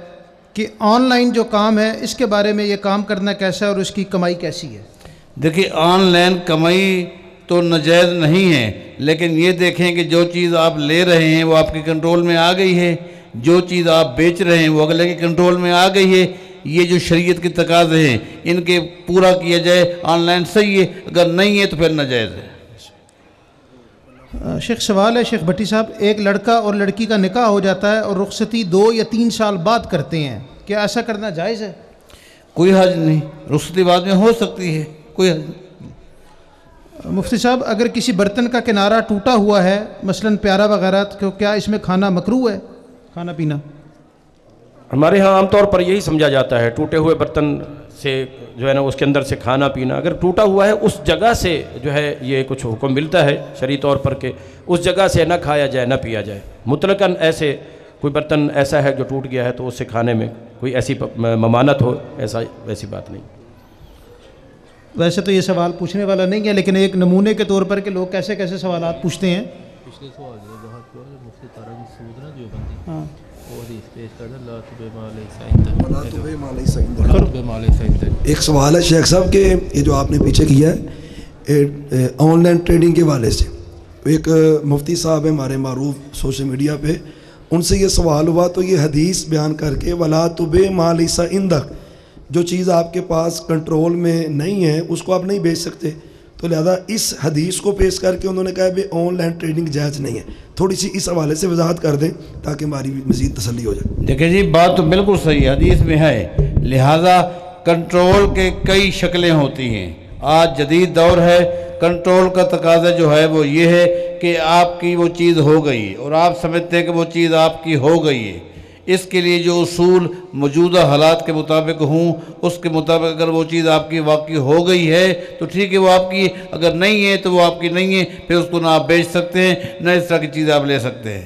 کہ آن لائن جو کام ہے اس کے بارے میں، یہ کام کرنا کیسا ہے اور اس کی کمائی کیسی ہے؟ دیکھیں آن لائن کمائی تو ناجائز نہیں ہے، لیکن یہ دیکھیں کہ جو چیز آپ لے رہے ہیں وہ آپ کے کنٹرول میں آ گئی ہے، جو چیز آپ بیچ رہے ہیں وہ اگلے کے کنٹرول میں آ گئی ہے. یہ جو شریعت کے تقاضے ہیں ان کے پورا کیا جائے آن لائن صحیح ہے، اگر نہیں ہے تو پھر ناجائز ہے. شیخ سوال ہے شیخ بھٹی صاحب، ایک لڑکا اور لڑکی کا نکاح ہو جاتا ہے اور رخصتی 2 یا 3 سال بعد کرتے ہیں، کیا ایسا کرنا جائز ہے؟ کوئی حرج نہیں، رخصتی بعد میں ہو سکتی ہے، کوئی حرج نہیں. مفتی صاحب، اگر کسی برتن کا کنارہ ٹوٹا ہوا ہے، مثلاً پیارا وغیرہ، تو کیا اس میں کھانا مکروہ ہے، کھانا پینا؟ ہمارے ہاں عام طور پر یہی سمجھا جاتا ہے، ٹوٹے ہوئے برتن سے جو ہے نا اس کے اندر سے کھانا پینا، اگر ٹوٹا ہوا ہے اس جگہ سے جو ہے یہ کچھ حکم ملتا ہے شرعی طور پر کہ اس جگہ سے نہ کھایا جائے نہ پیا جائے. مطلقاً ایسے کوئی برتن ایسا ہے جو ٹوٹ گیا ہے تو اس سے کھانے میں کوئی ایسی ممانعت ہو، ایسی بات نہیں. ویسے تو یہ سوال پوچھنے والا نہیں ہے، لیکن ایک نمونے کے طور پر کہ لوگ کیسے کیسے سوالات پوچھتے ہیں. پچھلے سوال جو بہت مفتی طارق مسعود نا دیوبندی، ایک سوال ہے شیخ صاحب کہ یہ جو آپ نے پیچھے کیا ہے آن لائن ٹریڈنگ کے حوالے سے، ایک مفتی صاحب ہیں ہمارے معروف سوشل میڈیا پہ، ان سے یہ سوال ہوا تو یہ حدیث بیان کر کے وَلَا تُبِعْ مَا لَيْسَ عِندَكَ، جو چیز آپ کے پاس کنٹرول میں نہیں ہے اس کو آپ نہیں بیچ سکتے، تو لہذا اس حدیث کو پیش کر کے انہوں نے کہا کہ آن لائن ٹریڈنگ جائز نہیں ہے. تھوڑی سی اس حوالے سے وضاحت کر دیں تاکہ ہماری مزید تسلی ہو جائے. دیکھیں جی، بات تو بالکل صحیح حدیث میں ہے، لہٰذا کنٹرول کے کئی شکلیں ہوتی ہیں. آج جدید دور ہے، کنٹرول کا تقاضا جو ہے وہ یہ ہے کہ آپ کی وہ چیز ہو گئی اور آپ سمجھتے ہیں کہ وہ چیز آپ کی ہو گئی ہے. اس کے لیے جو اصول موجودہ حالات کے مطابق ہوں، اس کے مطابق اگر وہ چیز آپ کی واقعی ہو گئی ہے تو ٹھیک ہے، وہ آپ کی، اگر نہیں ہے تو وہ آپ کی نہیں ہے، پھر اس کو نہ آپ بیچ سکتے ہیں نہ اس طرح کی چیز آپ لے سکتے ہیں.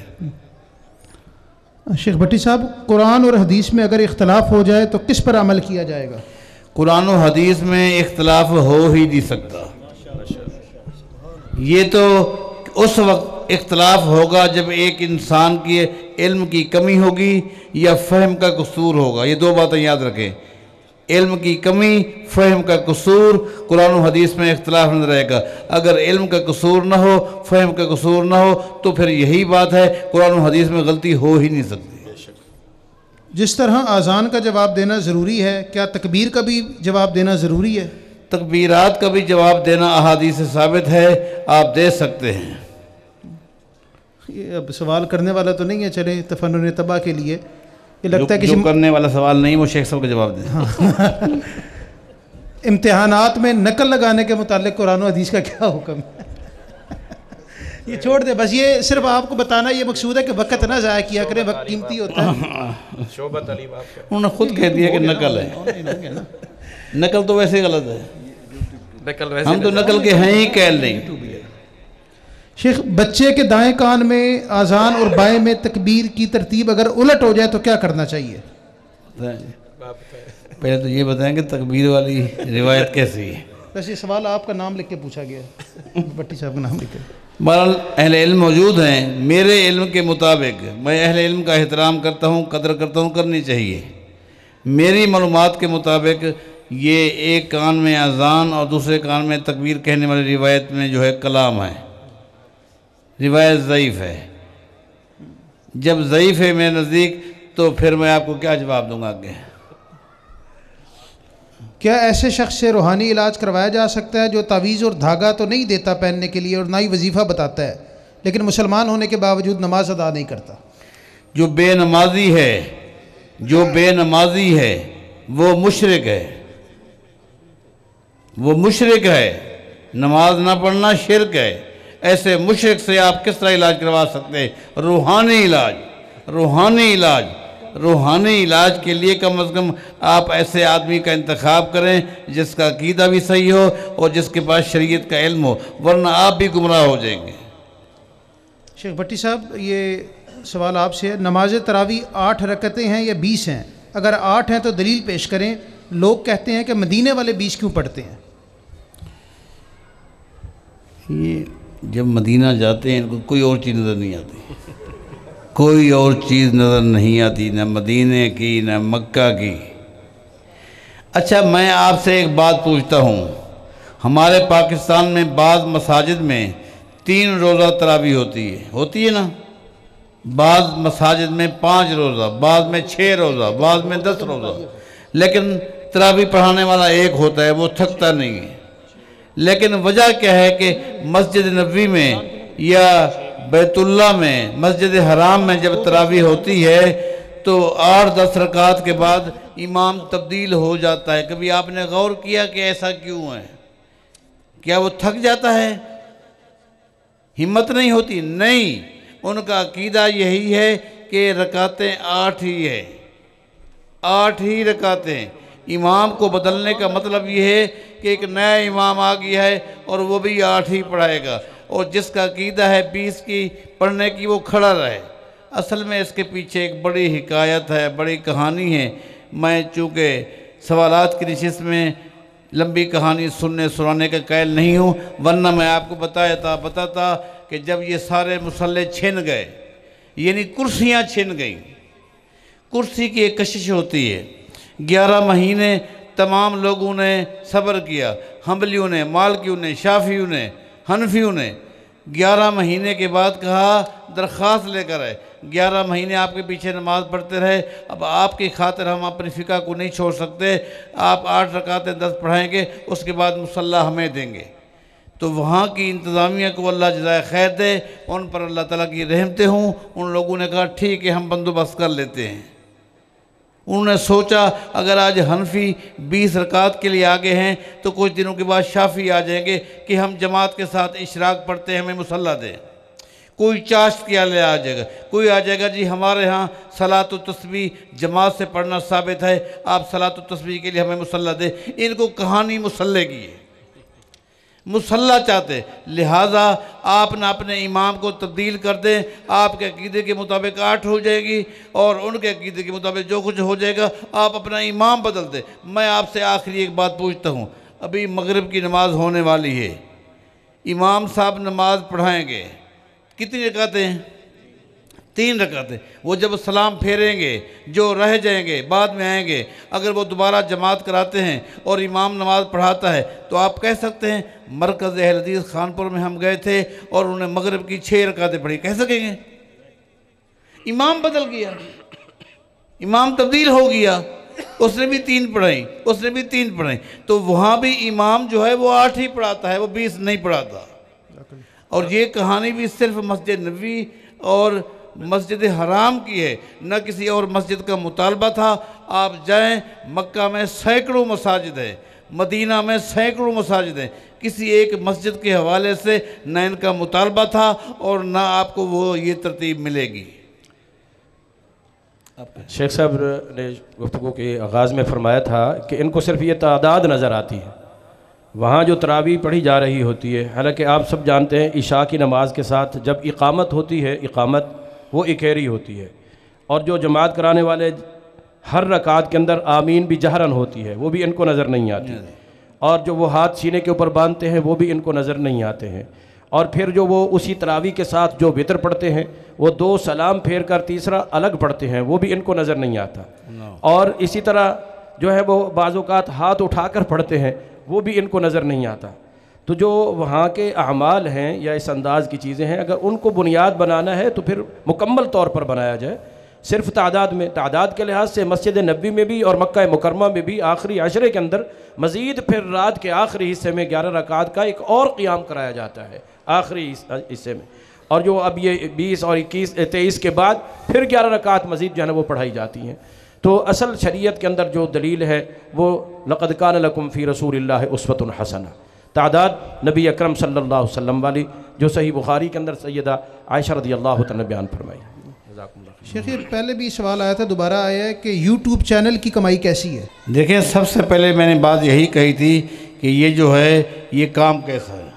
شیخ بھٹی صاحب، قرآن اور حدیث میں اگر اختلاف ہو جائے تو کس پر عمل کیا جائے گا؟ قرآن و حدیث میں اختلاف ہو ہی نہیں سکتا. یہ تو اس وقت اختلاف ہوگا جب ایک انسان کی علم کی کمی ہوگی یا فہم کا قصور ہوگا. یہ دو باتیں یاد رکھیں، علم کی کمی، فہم کا قصور. قرآن و حدیث میں اختلاف نظر آئے گا. اگر علم کا قصور نہ ہو، فہم کا قصور نہ ہو تو پھر یہی بات ہے، قرآن و حدیث میں غلطی ہو ہی نہیں سکتی. جس طرح اذان کا جواب دینا ضروری ہے، کیا تکبیر کا بھی جواب دینا ضروری ہے؟ تکبیرات کا بھی جواب دینا احادیث سے ثابت ہے، آپ دے سکتے ہیں. یہ اب سوال کرنے والا تو نہیں ہے، چلیں تفنن طبع کے لیے یہ لگتا ہے جو کرنے والا سوال نہیں وہ شیخ صاحب کا جواب دیں. امتحانات میں نقل لگانے کے متعلق قرآن و حدیث کا کیا حکم ہے؟ یہ چھوڑ دیں، بس یہ صرف آپ کو بتانا یہ مقصود ہے کہ وقت نہ ضائع کیا کریں، وقت قیمتی ہوتا ہے. انہوں نے خود کہہ دیا کہ نقل ہے. نقل تو ویسے غلط ہے، ہم تو نقل کے ہیں ہی قائل نہیں. شیخ، بچے کے دائیں کان میں اذان اور بائیں میں تکبیر کی ترتیب اگر الٹ ہو جائے تو کیا کرنا چاہیے؟ پہلے تو یہ بتائیں کہ تکبیر والی روایت کیسی ہے. بس یہ سوال آپ کا نام لکھ کے پوچھا گیا ہے، بھٹی صاحب کا نام لکھ کے. بہرحال اہل علم موجود ہیں، میرے علم کے مطابق میں اہل علم کا احترام کرتا ہوں، قدر کرتا ہوں، کرنی چاہیے. میری معلومات کے مطابق یہ ایک کان میں اذان اور دوسرے کان میں تکبیر کہنے والی روایت میں جو ہے کلام ہے، روایت ضعیف ہے. جب ضعیف ہے میرے نزدیک تو پھر میں آپ کو کیا جواب دوں گا آگے. کیا ایسے شخص سے روحانی علاج کروایا جا سکتا ہے جو تعویذ اور دھاگا تو نہیں دیتا پہننے کے لیے اور نہ ہی وظیفہ بتاتا ہے لیکن مسلمان ہونے کے باوجود نماز ادا نہیں کرتا؟ جو بے نمازی ہے وہ مشرک ہے، وہ مشرک ہے. نماز نہ پڑھنا شرک ہے. ایسے مشرک سے آپ کس طرح علاج کروا سکتے ہیں؟ روحانی علاج کے لیے کم از کم آپ ایسے آدمی کا انتخاب کریں جس کا عقیدہ بھی صحیح ہو اور جس کے پاس شریعت کا علم ہو، ورنہ آپ بھی گمراہ ہو جائیں گے. شیخ بھٹی صاحب، یہ سوال آپ سے ہے، نماز تراویح 8 رکعتیں ہیں یا 20 ہیں؟ اگر 8 ہیں تو دلیل پیش کریں. لوگ کہتے ہیں کہ مدینے والے 20 کیوں پڑھتے ہیں؟ یہ جب مدینہ جاتے ہیں ان کو کوئی اور چیز نظر نہیں آتی، کوئی اور چیز نظر نہیں آتی، نہ مدینے کی نہ مکہ کی. اچھا، میں آپ سے ایک بات پوچھتا ہوں. ہمارے پاکستان میں بعض مساجد میں 3 روزہ تراویح ہوتی ہے نا، بعض مساجد میں 5 روزہ، بعض میں 6 روزہ، بعض میں 10 روزہ، لیکن تراویح پڑھانے والا ایک ہوتا ہے، وہ تھکتا نہیں ہے. لیکن وجہ کیا ہے کہ مسجد نبوی میں یا بیت اللہ میں، مسجد حرام میں جب تراویح ہوتی ہے تو 8-10 رکعات کے بعد امام تبدیل ہو جاتا ہے. کبھی آپ نے غور کیا کہ ایسا کیوں ہے؟ کیا وہ تھک جاتا ہے؟ ہمت نہیں ہوتی؟ نہیں، ان کا عقیدہ یہی ہے کہ رکعتیں 8 ہی ہے، 8 ہی رکعتیں. امام کو بدلنے کا مطلب یہ ہے کہ ایک نیا امام آ گیا ہے اور وہ بھی 8 ہی پڑھائے گا، اور جس کا عقیدہ ہے 20 کی پڑھنے کی وہ کھڑا رہے. اصل میں اس کے پیچھے ایک بڑی حکایت ہے، بڑی کہانی ہے. میں چونکہ سوالات کی نشست میں لمبی کہانی سنانے کا قائل نہیں ہوں، ورنہ میں آپ کو بتاتا کہ جب یہ سارے مصلے چھن گئے، یعنی کرسیاں چھن گئیں، کرسی کی ایک کشش ہوتی ہے۔ 11 مہینے تمام لوگوں نے صبر کیا، حنبلیوں نے، مالکیوں نے، شافعیوں نے، حنفیوں نے۔ 11 مہینے کے بعد کہا درخواست لے کر آئے، 11 مہینے آپ کے پیچھے نماز پڑھتے رہے، اب آپ کی خاطر ہم اپنی فقہ کو نہیں چھوڑ سکتے، آپ 8 رکعتیں 10 پڑھائیں گے، اس کے بعد مصلی ہمیں دیں گے۔ تو وہاں کی انتظامیہ کو اللہ جزائے خیر دے، ان پر اللہ تعالیٰ کی رحمتیں ہوں۔ ان لوگوں نے کہا ٹھیک ہے، ہم بندوبست کر لیتے ہیں۔ انہوں نے سوچا اگر آج حنفی 20 رکعت کے لیے آگے ہیں تو کچھ دنوں کے بعد شافعی آ جائیں گے کہ ہم جماعت کے ساتھ اشراق پڑھتے ہیں، ہمیں مصلی دیں۔ کوئی چاشت کیا لے آ جائے گا، کوئی آ جائے گا جی ہمارے ہاں صلاۃ التسبیح جماعت سے پڑھنا ثابت ہے، آپ صلاۃ التسبیح کے لیے ہمیں مصلی دیں۔ ان کو کہانی مصلی کی ہے، مصلی چاہتے، لہٰذا آپ نہ اپنے امام کو تبدیل کر دیں، آپ کے عقیدے کے مطابق 8 ہو جائے گی اور ان کے عقیدے کے مطابق جو کچھ ہو جائے گا، آپ اپنا امام بدل دیں۔ میں آپ سے آخری ایک بات پوچھتا ہوں، ابھی مغرب کی نماز ہونے والی ہے، امام صاحب نماز پڑھائیں گے، کتنی رکعتیں؟ 3 رکعتیں۔ وہ جب سلام پھیریں گے، جو رہ جائیں گے بعد میں آئیں گے، اگر وہ دوبارہ جماعت کراتے ہیں اور امام نماز پڑھاتا ہے تو آپ کہہ سکتے ہیں مرکز اہل حدیث خانپور میں ہم گئے تھے اور انہوں نے مغرب کی 6 رکعتیں پڑھی، کہہ سکیں گے؟ امام بدل گیا، امام تبدیل ہو گیا، اس نے بھی 3 پڑھائیں، اس نے بھی 3 پڑھائیں، تو وہاں بھی امام جو ہے وہ 8 ہی پڑھاتا ہے، وہ 20 نہیں پڑھاتا۔ اور یہ کہانی بھی صرف مسجد نبوی اور مسجد حرام کی ہے، نہ کسی اور مسجد کا مطالبہ تھا۔ آپ جائیں، مکہ میں سینکڑوں مساجد ہیں، مدینہ میں سینکڑوں مساجد ہیں، کسی ایک مسجد کے حوالے سے نہ ان کا مطالبہ تھا اور نہ آپ کو وہ یہ ترتیب ملے گی۔ شیخ صاحب نے گفتگو کے آغاز میں فرمایا تھا کہ ان کو صرف یہ تعداد نظر آتی ہے، وہاں جو تراویح پڑھی جا رہی ہوتی ہے، حالانکہ آپ سب جانتے ہیں عشاء کی نماز کے ساتھ جب اقامت ہوتی ہے، اقامت وہ اکھیری ہوتی ہے، اور جو جماعت کرانے والے ہر رکعت کے اندر آمین بھی جہرن ہوتی ہے، وہ بھی ان کو نظر نہیں آتی، اور جو وہ ہاتھ سینے کے اوپر باندھتے ہیں وہ بھی ان کو نظر نہیں آتے ہیں، اور پھر جو وہ اسی تراویح کے ساتھ جو وطر پڑھتے ہیں وہ 2 سلام پھیر کر تیسرا الگ پڑھتے ہیں، وہ بھی ان کو نظر نہیں آتا، اور اسی طرح جو ہے وہ بعض اوقات ہاتھ اٹھا کر پڑھتے ہیں، وہ بھی ان کو نظر نہیں آتا۔ تو جو وہاں کے اعمال ہیں یا اس انداز کی چیزیں ہیں، اگر ان کو بنیاد بنانا ہے تو پھر مکمل طور پر بنایا جائے، صرف تعداد کے لحاظ سے مسجد نبوی میں بھی اور مکہ مکرمہ میں بھی آخری عشرے کے اندر مزید پھر رات کے آخری حصے میں 11 رکعت کا ایک اور قیام کرایا جاتا ہے آخری حصے میں، اور جو اب یہ 20 اور 23 کے بعد پھر 11 رکعت مزید جو ہے نا وہ پڑھائی جاتی ہیں۔ تو اصل شریعت کے اندر جو دلیل ہے وہ لقد کان لکم فی رسول اللہ اسوۃ حسنہ، تعداد نبی اکرم صلی اللہ علیہ وسلم والی جو صحیح بخاری کے اندر سیدہ عائشہ رضی اللہ تعالیٰ بیان فرمائی۔ شیخ پہلے بھی سوال آیا تھا، دوبارہ آیا ہے کہ یوٹیوب چینل کی کمائی کیسی ہے؟ دیکھیں، سب سے پہلے میں نے بات یہی کہی تھی کہ یہ جو ہے یہ کام کیسا ہے۔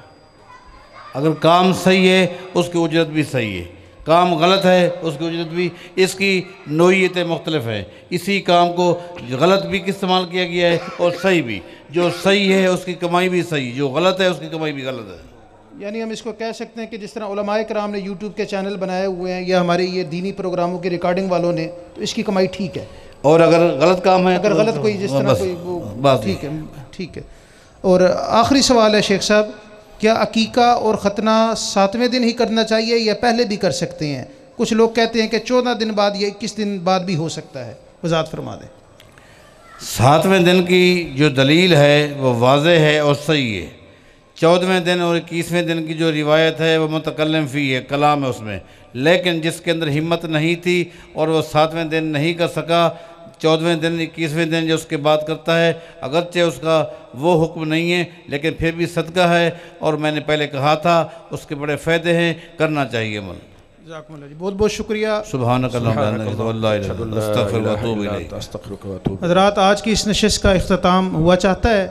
اگر کام صحیح ہے اس کی اجرت بھی صحیح ہے، کام غلط ہے اس کی اجرت بھی، اس کی نوعیتیں مختلف ہیں، اسی کام کو غلط بھی استعمال کیا گیا ہے اور صحیح بھی، جو صحیح ہے اس کی کمائی بھی صحیح، جو غلط ہے اس کی کمائی بھی غلط ہے۔ یعنی ہم اس کو کہہ سکتے ہیں کہ جس طرح علماء کرام نے یوٹیوب کے چینل بنائے ہوئے ہیں یا ہمارے یہ دینی پروگراموں کی ریکارڈنگ والوں نے، تو اس کی کمائی ٹھیک ہے، اور اگر غلط کام ہے اگر غلط کوئی جس طرح کوئی وہ ٹھیک ہے، ٹھیک ہے۔ اور آخری سوال ہے شیخ صاحب، کیا عقیقہ اور ختنہ 7ویں دن ہی کرنا چاہیے یا پہلے بھی کر سکتے ہیں؟ کچھ لوگ کہتے ہیں کہ 14 دن بعد یا 21 دن بعد بھی ہو سکتا ہے، وضاحت فرما دیں۔ 7ویں دن کی جو دلیل ہے وہ واضح ہے اور صحیح ہے۔ 14ویں دن اور 21ویں دن کی جو روایت ہے وہ متکلم فی ہے، کلام ہے اس میں، لیکن جس کے اندر ہمت نہیں تھی اور وہ 7ویں دن نہیں کر سکا، 14ویں دن 21ویں دن جو اس کے بعد کرتا ہے، اگرچہ اس کا وہ حکم نہیں ہے لیکن پھر بھی صدقہ ہے، اور میں نے پہلے کہا تھا اس کے بڑے فائدے ہیں، کرنا چاہیے عمل۔ جزاکم اللہ جی، بہت بہت شکریہ۔ سبحانک اللہم وبحمدک، استغفرک و اتوب الیک۔ حضرات، آج کی اس نشست کا اختتام ہوا چاہتا ہے۔